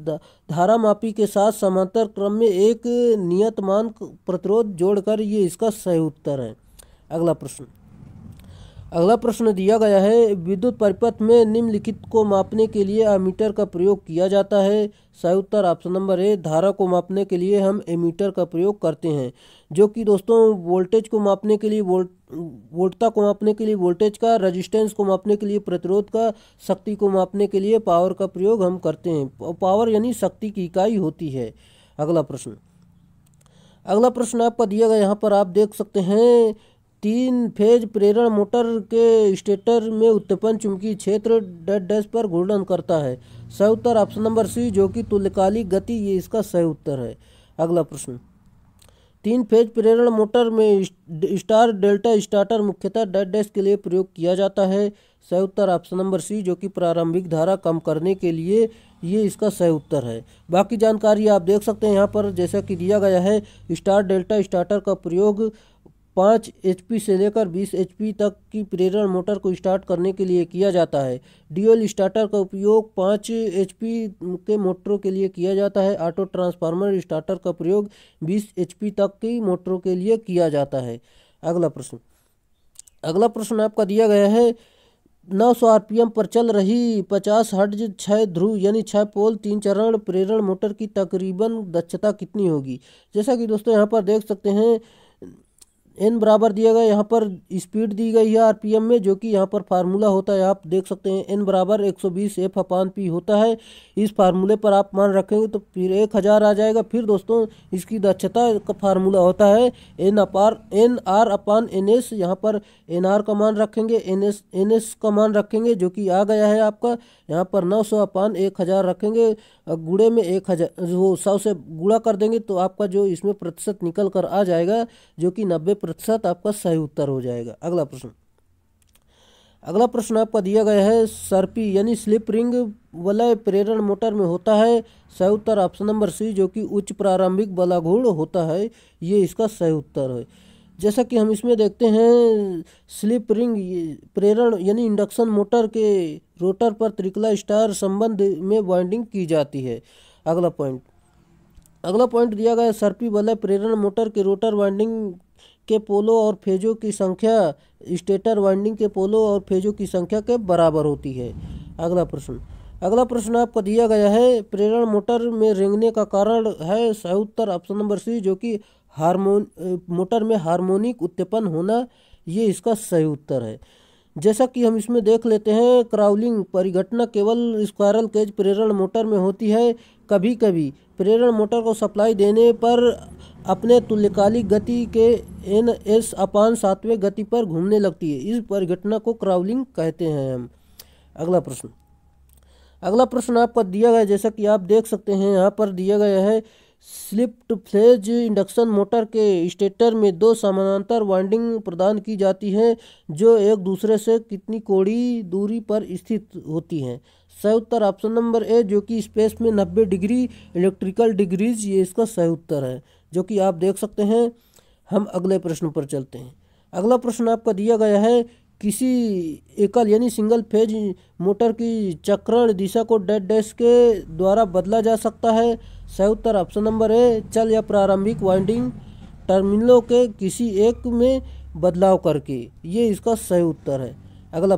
धारा मापी के साथ समांतर क्रम में एक नियत मान प्रतिरोध जोड़कर, ये इसका सही उत्तर है। अगला प्रश्न दिया गया है, विद्युत परिपथ में निम्नलिखित को मापने के लिए एमीटर का प्रयोग किया जाता है। सही उत्तर ऑप्शन नंबर ए धारा को मापने के लिए हम एमीटर का प्रयोग करते हैं, जो कि दोस्तों वोल्टेज को मापने के लिए वोल्टता को मापने के लिए वोल्टेज का, रेजिस्टेंस को मापने के लिए प्रतिरोध का, शक्ति को मापने के लिए पावर का प्रयोग हम करते हैं। पावर यानी शक्ति की इकाई होती है। अगला प्रश्न आपका दिया गया, यहाँ पर आप देख सकते हैं 3 फेज प्रेरण मोटर के स्टेटर में उत्पन्न चुंबकीय क्षेत्र डैश डैश पर घूर्णन करता है। सही उत्तर ऑप्शन नंबर सी, जो कि तुल्यकालिक गति, ये इसका सही उत्तर है। अगला प्रश्न, 3 फेज प्रेरण मोटर में स्टार डेल्टा स्टार्टर मुख्यतः डैश डैश के लिए प्रयोग किया जाता है। सही उत्तर ऑप्शन नंबर सी, जो कि प्रारंभिक धारा कम करने के लिए, ये इसका सही उत्तर है। बाकी जानकारी आप देख सकते हैं यहाँ पर, जैसा कि दिया गया है, स्टार डेल्टा स्टार्टर का प्रयोग 5 HP से लेकर 20 HP तक की प्रेरण मोटर को स्टार्ट करने के लिए किया जाता है। ड्यूल स्टार्टर का उपयोग 5 HP के मोटरों के लिए किया जाता है। ऑटो ट्रांसफार्मर स्टार्टर का प्रयोग 20 HP तक की मोटरों के लिए किया जाता है। अगला प्रश्न आपका दिया गया है, 900 RPM पर चल रही 50 हर्ट्ज 6 ध्रुव यानी 6 पोल 3 चरण प्रेरण मोटर की तकरीबन दक्षता कितनी होगी। जैसा कि दोस्तों यहाँ पर देख सकते हैं, n बराबर दिया गया, यहाँ पर स्पीड दी गई है RPM में, जो कि यहाँ पर फार्मूला होता है, आप देख सकते हैं n बराबर 120 F/P होता है। इस फार्मूले पर आप मान रखेंगे तो फिर 1000 आ जाएगा। फिर दोस्तों इसकी दक्षता का फार्मूला होता है NR/NS, यहाँ पर NR का मान रखेंगे, NS का मान रखेंगे, जो कि आ गया है आपका, यहाँ पर 900/1000 रखेंगे, गुणे में 1000, वो 100 से गुणा कर देंगे तो आपका जो इसमें प्रतिशत निकल कर आ जाएगा, जो कि 90% आपका सही उत्तर हो जाएगा। अगला प्रश्न आपका दिया गया है, सर्पी यानी स्लिप रिंग वलय प्रेरण मोटर में होता है। सही उत्तर ऑप्शन नंबर सी, जो कि उच्च प्रारंभिक बलाघूर्ण होता है, ये इसका सही उत्तर है। जैसा कि हम इसमें देखते हैं, स्लिप रिंग प्रेरण यानी इंडक्शन मोटर के रोटर पर त्रिकला स्टार संबंध में वाइंडिंग की जाती है। अगला पॉइंट दिया गया है, सर्पी वलय प्रेरण मोटर के रोटर वाइंडिंग के पोलों और फेजों की संख्या स्टेटर वाइंडिंग के पोलों और फेजों की संख्या के बराबर होती है। अगला प्रश्न आपको दिया गया है, प्रेरण मोटर में रेंगने का कारण है। सही उत्तर ऑप्शन नंबर सी, जो कि मोटर में हार्मोनिक उत्पन्न होना, ये इसका सही उत्तर है। जैसा कि हम इसमें देख लेते हैं, क्राउलिंग परिघटना केवल स्क्वायरल केज प्रेरण मोटर में होती है। कभी कभी प्रेरण मोटर को सप्लाई देने पर अपने तुल्यकालिक गति के NS/7वें गति पर घूमने लगती है। इस परिघटना को क्राउलिंग कहते हैं हम। अगला प्रश्न आपका दिया गया है, जैसा कि आप देख सकते हैं, यहाँ पर दिया गया है, स्लिप्ड फ्लेज इंडक्शन मोटर के स्टेटर में 2 समानांतर वाइंडिंग प्रदान की जाती हैं, जो एक दूसरे से कितनी कोणीय दूरी पर स्थित होती हैं। सही उत्तर ऑप्शन नंबर ए, जो कि स्पेस में 90 डिग्री इलेक्ट्रिकल डिग्रीज, ये इसका सही उत्तर है, जो कि आप देख सकते हैं। हम अगले प्रश्न पर चलते हैं। अगला प्रश्न आपका दिया गया है, किसी एकल यानी सिंगल फेज मोटर की चक्रण दिशा को डैश डैश के द्वारा बदला जा सकता है। सही उत्तर ऑप्शन नंबर ए, चल या प्रारंभिक वाइंडिंग टर्मिनलों के किसी एक में बदलाव करके, ये इसका सही उत्तर है। अगला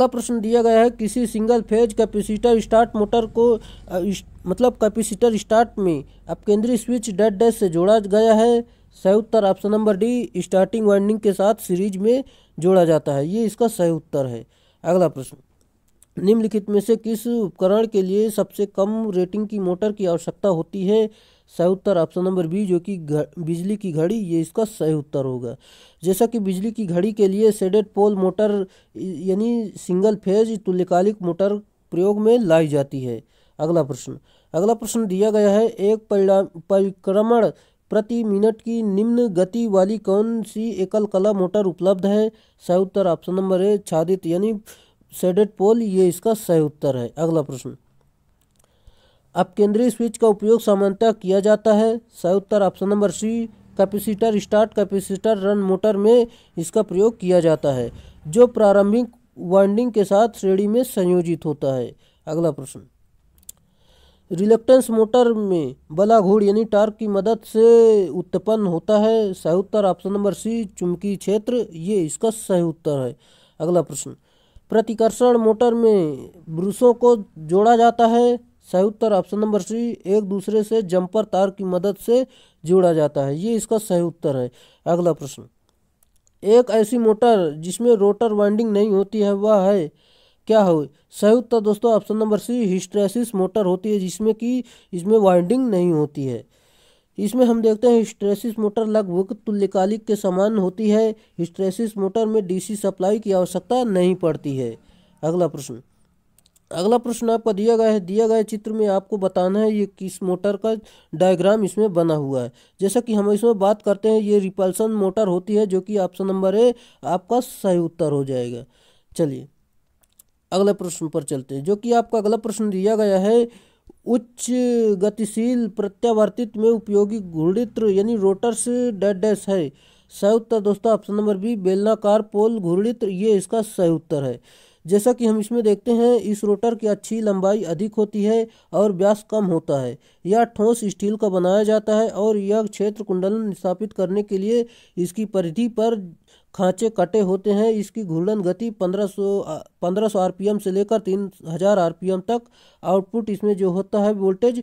प्रश्न दिया गया है, किसी single phase capacitor start motor को कैपेसिटर स्टार्ट में अपकेंद्री स्विच डैश डैश से जोड़ा गया है। सही उत्तर option number D, starting winding के साथ सीरीज में जोड़ा जाता है, ये इसका सही उत्तर है। अगला प्रश्न, निम्नलिखित में से किस उपकरण के लिए सबसे कम रेटिंग की मोटर की आवश्यकता होती है। सही उत्तर ऑप्शन नंबर बी, जो कि बिजली की घड़ी, ये इसका सही उत्तर होगा। जैसा कि बिजली की घड़ी के लिए शेडेड पोल मोटर यानी सिंगल फेज तुल्यकालिक मोटर प्रयोग में लाई जाती है। अगला प्रश्न दिया गया है, एक परिक्रमण प्रति मिनट की निम्न गति वाली कौन सी एकल कला मोटर उपलब्ध है। सही उत्तर ऑप्शन नंबर ए, छादित यानी शेडेड पोल, ये इसका सही उत्तर है। अगला प्रश्न, अपकेंद्री स्विच का उपयोग सामान्यतः किया जाता है। सही उत्तर option number C, capacitor start capacitor run motor में इसका प्रयोग किया जाता है, जो प्रारंभिक वाइंडिंग के साथ श्रेणी में संयोजित होता है। अगला प्रश्न, रिलक्टेंस मोटर में बलाघूर्ण यानी टार्क की मदद से उत्पन्न होता है। सही उत्तर ऑप्शन नंबर सी, चुंबकीय क्षेत्र, ये इसका सही उत्तर है। अगला प्रश्न, प्रतिकर्षण मोटर में ब्रशों को जोड़ा जाता है। सही उत्तर ऑप्शन नंबर सी, एक दूसरे से जंपर तार की मदद से जोड़ा जाता है, ये इसका सही उत्तर है। अगला प्रश्न, एक ऐसी मोटर जिसमें रोटर वाइंडिंग नहीं होती है, वह है क्या हो। सही उत्तर दोस्तों option number C, hysteresis motor होती है, जिसमें कि इसमें वाइंडिंग नहीं होती है। इसमें हम देखते हैं हिस्टैरिसीस मोटर लगभग तुल्यकालिक के समान होती है। हिस्टैरिसीस मोटर में डीसी सप्लाई की आवश्यकता नहीं पड़ती है। अगला प्रश्न आपका दिया गया चित्र में आपको बताना है ये किस मोटर का डायग्राम इसमें बना हुआ है। जैसा कि हम इसमें बात करते हैं ये रिपल्सन मोटर होती है, जो कि ऑप्शन नंबर ए आपका सही उत्तर हो जाएगा। चलिए अगले प्रश्न पर चलते हैं, जो कि आपका अगला प्रश्न दिया गया है उच्च गतिशील प्रत्यावर्तित में उपयोगी घूर्णित्र यानी रोटर्स डैश डैश है। सही उत्तर दोस्तों ऑप्शन नंबर बी बेलनाकार पोल घूर्णित्र, ये इसका सही उत्तर है। जैसा कि हम इसमें देखते हैं इस रोटर की अच्छी लंबाई अधिक होती है और व्यास कम होता है। यह ठोस स्टील का बनाया जाता है और यह क्षेत्र कुंडलन स्थापित करने के लिए इसकी परिधि पर खांचे कटे होते हैं। इसकी घूर्णन गति 1500 आरपीएम से लेकर 3000 आरपीएम तक। आउटपुट इसमें जो होता है वोल्टेज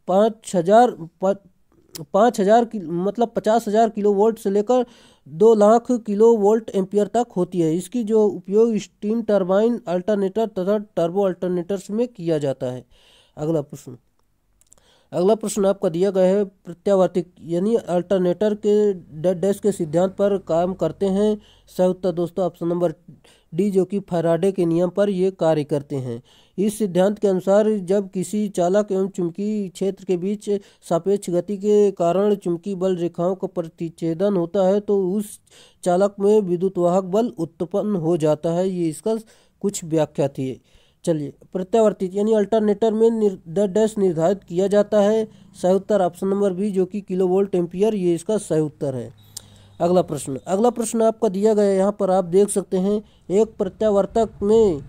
5000 मतलब 50,000 किलो वोल्ट से लेकर 2 लाख किलो वोल्ट एम्पियर तक होती है। इसकी जो उपयोग स्टीम टरबाइन अल्टरनेटर तथा टर्बो अल्टरनेटर्स में किया जाता है। अगला प्रश्न आपका दिया गया है प्रत्यावर्तिक यानी अल्टरनेटर के डैश डैश के सिद्धांत पर काम करते हैं। सही उत्तर दोस्तों ऑप्शन नंबर डी, जो कि फैराडे के नियम पर ये कार्य करते हैं। इस सिद्धांत के अनुसार जब किसी चालक एवं चुंबकीय क्षेत्र के बीच सापेक्ष गति के कारण चुंबकीय बल रेखाओं का प्रतिच्छेदन होता है तो उस चालक में विद्युतवाहक बल उत्पन्न हो जाता है। ये इसका कुछ व्याख्या थी। चलिए प्रत्यावर्तित यानी अल्टरनेटर में डैश निर्धारित किया जाता है। सही उत्तर ऑप्शन नंबर बी, जो कि किलो वोल्ट एम्पियर, ये इसका सही उत्तर है। अगला प्रश्न आपका दिया गया है, यहाँ पर आप देख सकते हैं एक प्रत्यावर्तक में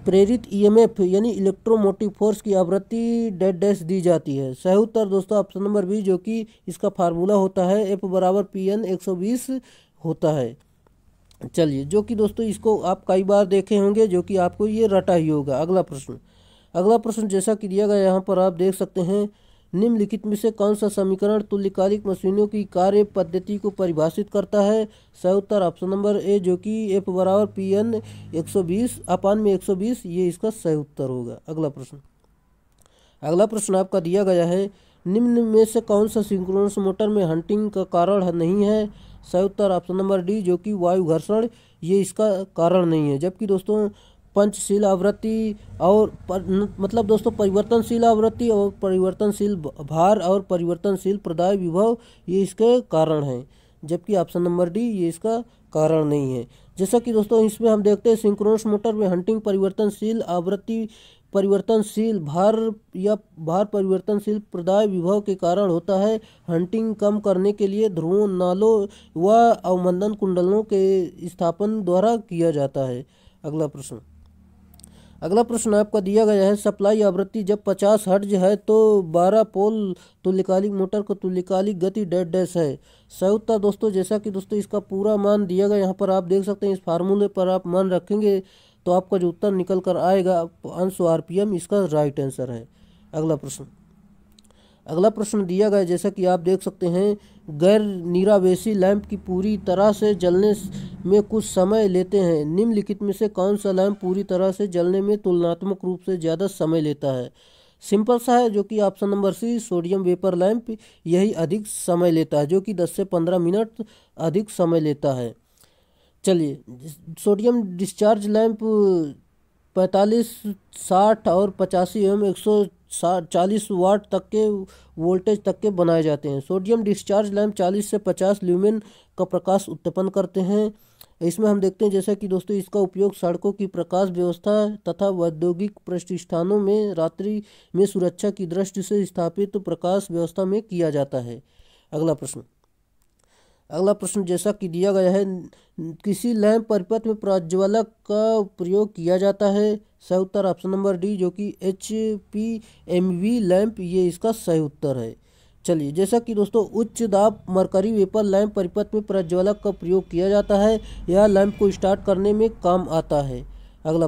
प्रेरित ईएमएफ यानी इलेक्ट्रोमोटिव फोर्स की आवृत्ति डैश डैश दी जाती है। सही उत्तर दोस्तों ऑप्शन नंबर बी, जो कि इसका फार्मूला होता है एफ बराबर PN 120 होता है। चलिए जो कि दोस्तों इसको आप कई बार देखे होंगे, जो कि आपको ये रटा ही होगा। अगला प्रश्न जैसा कि दिया गया यहाँ पर आप देख सकते हैं निम्नलिखित में से कौन सा समीकरण तुल्यकालिक मशीनों की कार्य पद्धति को परिभाषित करता है। सही उत्तर ऑप्शन नंबर ए, जो कि एफ बराबर PN 120/120, ये इसका सही उत्तर होगा। अगला प्रश्न आपका दिया गया है निम्न में से कौन सा सिंक्रोनस मोटर में हंटिंग का कारण नहीं है। सही उत्तर ऑप्शन नंबर डी, जो कि वायु घर्षण, ये इसका कारण नहीं है। जबकि दोस्तों पंचशील आवृत्ति और मतलब दोस्तों परिवर्तनशील आवृत्ति और परिवर्तनशील भार और परिवर्तनशील प्रदाय विभव ये इसके कारण हैं। जबकि ऑप्शन नंबर डी ये इसका कारण नहीं है। जैसा कि दोस्तों इसमें हम देखते हैं सिंक्रोनस मोटर में हंटिंग परिवर्तनशील आवृत्ति परिवर्तनशील भार या भार परिवर्तनशील प्रदाय विभव के कारण होता है। हंटिंग कम करने के लिए ध्रुवों नालों व अवमंदन कुंडलों के स्थापन द्वारा किया जाता है। अगला प्रश्न आपका दिया गया है सप्लाई आवृत्ति जब 50 हर्ट्ज है तो 12 पोल तुल्यकालिक मोटर को तुल्यकालिक गति डैश डैश है। सही उत्तर दोस्तों जैसा कि दोस्तों इसका पूरा मान दिया गया यहाँ पर आप देख सकते हैं। इस फार्मूले पर आप मान रखेंगे तो आपका जो उत्तर निकल कर आएगा 500 RPM इसका राइट आंसर है। अगला प्रश्न दिया गया जैसा कि आप देख सकते हैं गैर निरावेशी लैंप की पूरी तरह से जलने में कुछ समय लेते हैं। निम्नलिखित में से कौन सा लैंप पूरी तरह से जलने में तुलनात्मक रूप से ज़्यादा समय लेता है। सिंपल सा है, जो कि option number C sodium vapour lamp यही अधिक समय लेता है, जो कि 10 से 15 मिनट अधिक समय लेता है। चलिए सोडियम डिस्चार्ज लैंप 45, 60 और 85 एवं 140 वाट तक के वोल्टेज तक के बनाए जाते हैं। सोडियम डिस्चार्ज लैंप 40 से 50 ल्यूमेन का प्रकाश उत्पन्न करते हैं। इसमें हम देखते हैं जैसा कि दोस्तों इसका उपयोग सड़कों की प्रकाश व्यवस्था तथा औद्योगिक प्रतिष्ठानों में रात्रि में सुरक्षा की दृष्टि से स्थापित प्रकाश व्यवस्था में किया जाता है। अगला प्रश्न जैसा कि दिया गया है किसी लैंप परिपथ में प्रज्वलक का प्रयोग किया जाता है। सही उत्तर ऑप्शन नंबर डी, जो कि HPMV लैंप ये इसका सही उत्तर है। चलिए जैसा कि दोस्तों उच्च दाब मरकरी वेपर लैंप परिपथ में प्रज्वलक का प्रयोग किया जाता है। यह लैंप को स्टार्ट करने में काम आता है। अगला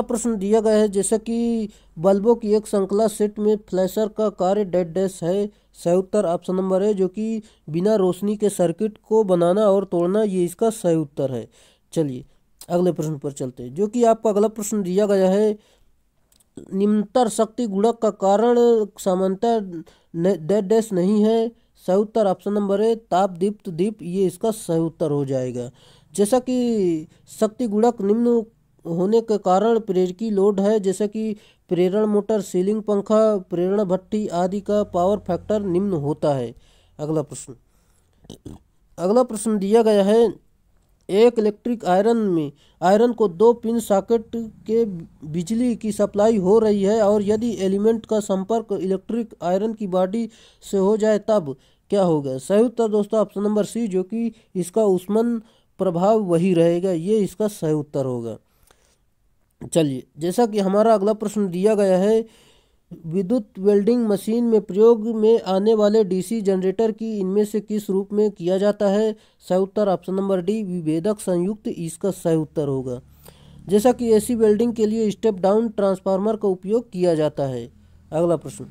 प्रश्न दिया गया है जैसा कि बल्बों की एक श्रृंखला सेट में फ्लैशर का कार्य डैश डैश है। सही उत्तर ऑप्शन नंबर है, जो कि बिना रोशनी के सर्किट को बनाना और तोड़ना ये इसका सही उत्तर है। चलिए अगले प्रश्न पर चलते हैं, जो कि आपका अगला प्रश्न दिया गया है निम्नतर शक्ति गुणक का कारण सामान्यतः डेड डैश नहीं है। सही उत्तर ऑप्शन नंबर ए ताप दीप्त दीप, ये इसका सही उत्तर हो जाएगा। जैसा कि शक्ति गुणक निम्न होने के कारण प्रेरकी लोड है, जैसे कि प्रेरण मोटर, सीलिंग पंखा, प्रेरण भट्ठी आदि का पावर फैक्टर निम्न होता है। अगला प्रश्न दिया गया है, एक इलेक्ट्रिक आयरन को 2 पिन सॉकेट के बिजली की सप्लाई हो रही है और यदि एलिमेंट का संपर्क इलेक्ट्रिक आयरन की बॉडी से हो जाए तब क्या होगा। सही उत्तर दोस्तों ऑप्शन नंबर सी, जो कि इसका उष्मन प्रभाव वही रहेगा, ये इसका सही उत्तर होगा। चलिए, जैसा कि हमारा अगला प्रश्न दिया गया है, विद्युत वेल्डिंग मशीन में प्रयोग में आने वाले डीसी जनरेटर की इनमें से किस रूप में किया जाता है। सही उत्तर ऑप्शन नंबर डी विभेदक संयुक्त, इसका सही उत्तर होगा। जैसा कि एसी वेल्डिंग के लिए स्टेप डाउन ट्रांसफार्मर का उपयोग किया जाता है। अगला प्रश्न,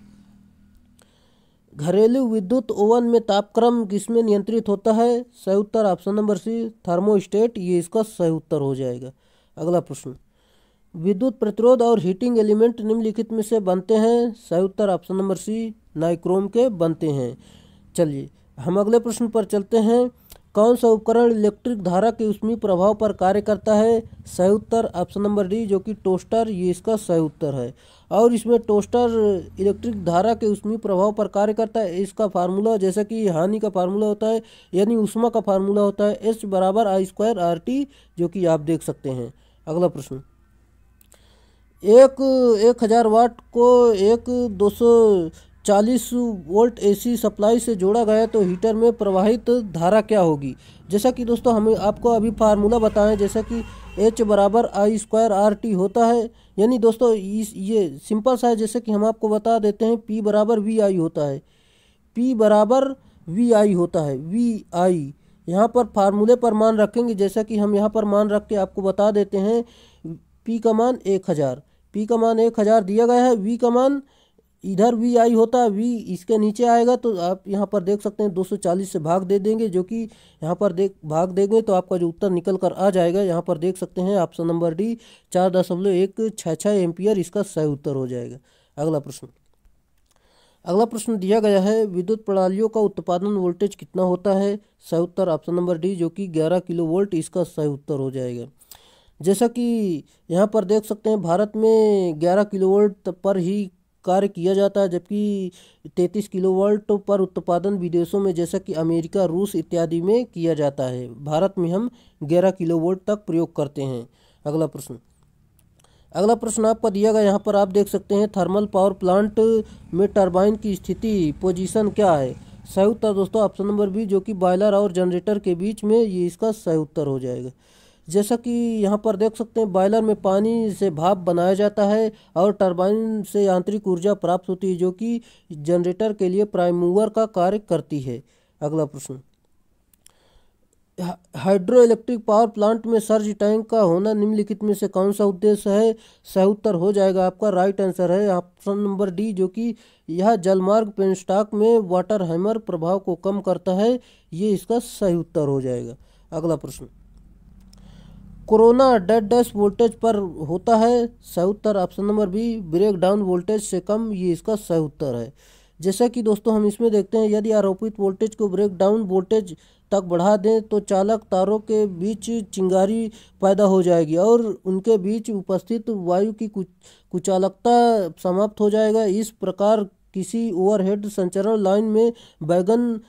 घरेलू विद्युत ओवन में तापक्रम किसमें नियंत्रित होता है। सही उत्तर ऑप्शन नंबर सी थर्मोस्टेट, ये इसका सही उत्तर हो जाएगा। अगला प्रश्न, विद्युत प्रतिरोध और हीटिंग एलिमेंट निम्नलिखित में से बनते हैं। सही उत्तर ऑप्शन नंबर सी नाइक्रोम के बनते हैं। चलिए, हम अगले प्रश्न पर चलते हैं, कौन सा उपकरण इलेक्ट्रिक धारा के ऊष्मीय प्रभाव पर कार्य करता है। सही उत्तर ऑप्शन नंबर डी, जो कि टोस्टर, ये इसका सही उत्तर है। और इसमें टोस्टर इलेक्ट्रिक धारा के ऊष्मीय प्रभाव पर कार्य करता है। इसका फार्मूला जैसा कि हानि का फार्मूला होता है, यानी ऊष्मा का फार्मूला होता है H बराबर I²RT, जो कि आप देख सकते हैं। अगला प्रश्न, 1000 वाट को एक 240 वोल्ट एसी सप्लाई से जोड़ा गया तो हीटर में प्रवाहित धारा क्या होगी। जैसा कि दोस्तों हम आपको अभी फार्मूला बताएं, जैसा कि H बराबर I²RT होता है, यानी दोस्तों ये सिंपल सा है। जैसे कि हम आपको बता देते हैं, P बराबर VI होता है, P बराबर VI होता है, VI यहाँ पर फार्मूले पर मान रखेंगे। जैसा कि हम यहाँ पर मान रख के आपको बता देते हैं, P का मान 1000, P का मान 1000 दिया गया है। V का मान इधर VI होता है, V इसके नीचे आएगा तो आप यहाँ पर देख सकते हैं 240 से भाग दे देंगे, जो कि यहाँ पर भाग देंगे तो आपका जो उत्तर निकल कर आ जाएगा, यहाँ पर देख सकते हैं ऑप्शन नंबर डी 4.166 एम्पियर, इसका सही उत्तर हो जाएगा। अगला प्रश्न दिया गया है, विद्युत प्रणालियों का उत्पादन वोल्टेज कितना होता है। सही उत्तर ऑप्शन नंबर डी, जो कि 11 किलो वोल्ट, इसका सही उत्तर हो जाएगा। जैसा कि यहाँ पर देख सकते हैं, भारत में 11 किलोवाट पर ही कार्य किया जाता है, जबकि 33 किलोवाट पर उत्पादन विदेशों में जैसा कि अमेरिका, रूस इत्यादि में किया जाता है। भारत में हम 11 किलोवाट तक प्रयोग करते हैं। अगला प्रश्न आपका दिया गया, यहाँ पर आप देख सकते हैं, थर्मल पावर प्लांट में टरबाइन की स्थिति पोजीशन क्या है। सही उत्तर दोस्तों ऑप्शन नंबर बी, जो कि बॉयलर और जनरेटर के बीच में, ये इसका सही उत्तर हो जाएगा। जैसा कि यहाँ पर देख सकते हैं, बॉयलर में पानी से भाप बनाया जाता है और टरबाइन से यांत्रिक ऊर्जा प्राप्त होती है, जो कि जनरेटर के लिए प्राइम मूवर का कार्य करती है। अगला प्रश्न, हाइड्रो इलेक्ट्रिक पावर प्लांट में सर्ज टैंक का होना निम्नलिखित में से कौन सा उद्देश्य है। सही उत्तर हो जाएगा आपका राइट आंसर है ऑप्शन नंबर डी, जो कि यह जलमार्ग पेनस्टॉक में वाटर हैमर प्रभाव को कम करता है, ये इसका सही उत्तर हो जाएगा। अगला प्रश्न, कोरोना डेड डैश वोल्टेज पर होता है। सही उत्तर option number B, break down voltage से कम, ये इसका सही उत्तर है। जैसा कि दोस्तों हम इसमें देखते हैं, यदि आरोपित वोल्टेज को ब्रेक डाउन वोल्टेज तक बढ़ा दें तो चालक तारों के बीच चिंगारी पैदा हो जाएगी और उनके बीच उपस्थित वायु की कुचालकता समाप्त हो जाएगा। इस प्रकार किसी ओवरहेड संचरण लाइन में बैगन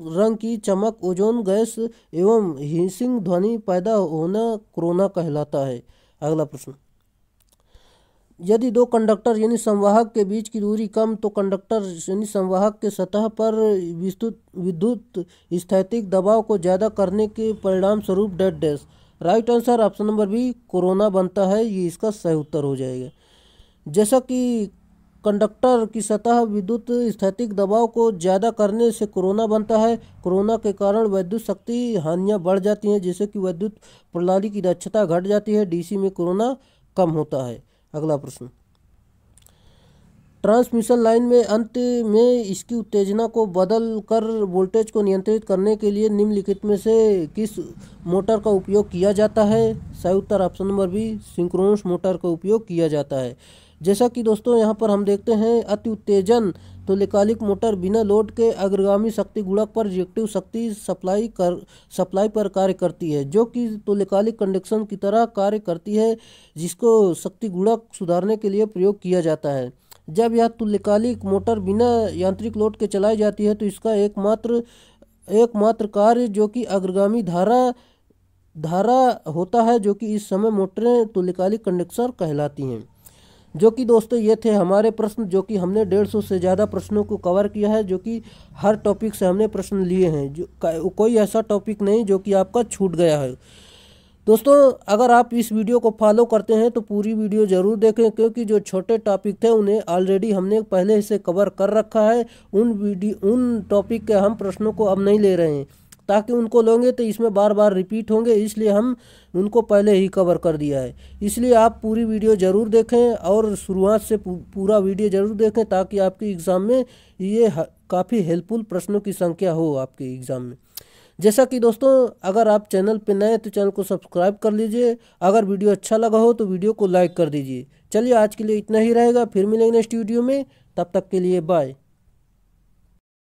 रंग की चमक, ओजोन गैस एवं हिसिंग ध्वनि पैदा होना कोरोना कहलाता है। अगला प्रश्न, यदि दो कंडक्टर यानी संवाहक के बीच की दूरी कम तो कंडक्टर यानी संवाहक के सतह पर विद्युत स्थैतिक दबाव को ज़्यादा करने के परिणाम स्वरूप dead dash. Right answer option number B, corona बनता है, ये इसका सही उत्तर हो जाएगा। जैसा कि कंडक्टर की सतह विद्युत स्थैतिक दबाव को ज़्यादा करने से कोरोना बनता है। कोरोना के कारण विद्युत शक्ति हानियाँ बढ़ जाती हैं, जैसे कि विद्युत प्रणाली की दक्षता घट जाती है, डीसी में कोरोना कम होता है। अगला प्रश्न, ट्रांसमिशन लाइन में अंत में इसकी उत्तेजना को बदल कर वोल्टेज को नियंत्रित करने के लिए निम्नलिखित में से किस मोटर का उपयोग किया जाता है। सही उत्तर option number B, synchronous motor का उपयोग किया जाता है। जैसा कि दोस्तों यहाँ पर हम देखते हैं अति उत्तेजन तुल्यकालिक मोटर बिना लोड के अग्रगामी शक्ति गुणक पर रिएक्टिव शक्ति सप्लाई पर कार्य करती है, जो कि तुल्यकालिक कंडक्शन की तरह कार्य करती है, जिसको शक्ति गुणक सुधारने के लिए प्रयोग किया जाता है। जब यह तुल्यकालिक मोटर बिना यांत्रिक लोड के चलाई जाती है तो इसका एकमात्र कार्य जो कि अग्रगामी धारा होता है, जो कि इस समय मोटरें तुल्यकालिक कंडक्टर कहलाती हैं। जो कि दोस्तों ये थे हमारे प्रश्न, जो कि हमने 150 से ज़्यादा प्रश्नों को कवर किया है, जो कि हर टॉपिक से हमने प्रश्न लिए हैं, जो कोई ऐसा टॉपिक नहीं जो कि आपका छूट गया है। दोस्तों अगर आप इस वीडियो को फॉलो करते हैं तो पूरी वीडियो ज़रूर देखें, क्योंकि जो छोटे टॉपिक थे उन्हें ऑलरेडी हमने पहले से कवर कर रखा है। उन टॉपिक के हम प्रश्नों को अब नहीं ले रहे हैं, ताकि उनको लोगे तो इसमें बार बार रिपीट होंगे, इसलिए हम उनको पहले ही कवर कर दिया है। इसलिए आप पूरी वीडियो ज़रूर देखें और शुरुआत से पूरा वीडियो ज़रूर देखें, ताकि आपके एग्ज़ाम में ये काफ़ी हेल्पफुल प्रश्नों की संख्या हो आपके एग्ज़ाम में। जैसा कि दोस्तों अगर आप चैनल पर नए तो चैनल को सब्सक्राइब कर लीजिए, अगर वीडियो अच्छा लगा हो तो वीडियो को लाइक कर दीजिए। चलिए आज के लिए इतना ही रहेगा, फिर मिलेंगे नेक्स्ट वीडियो में, तब तक के लिए बाय।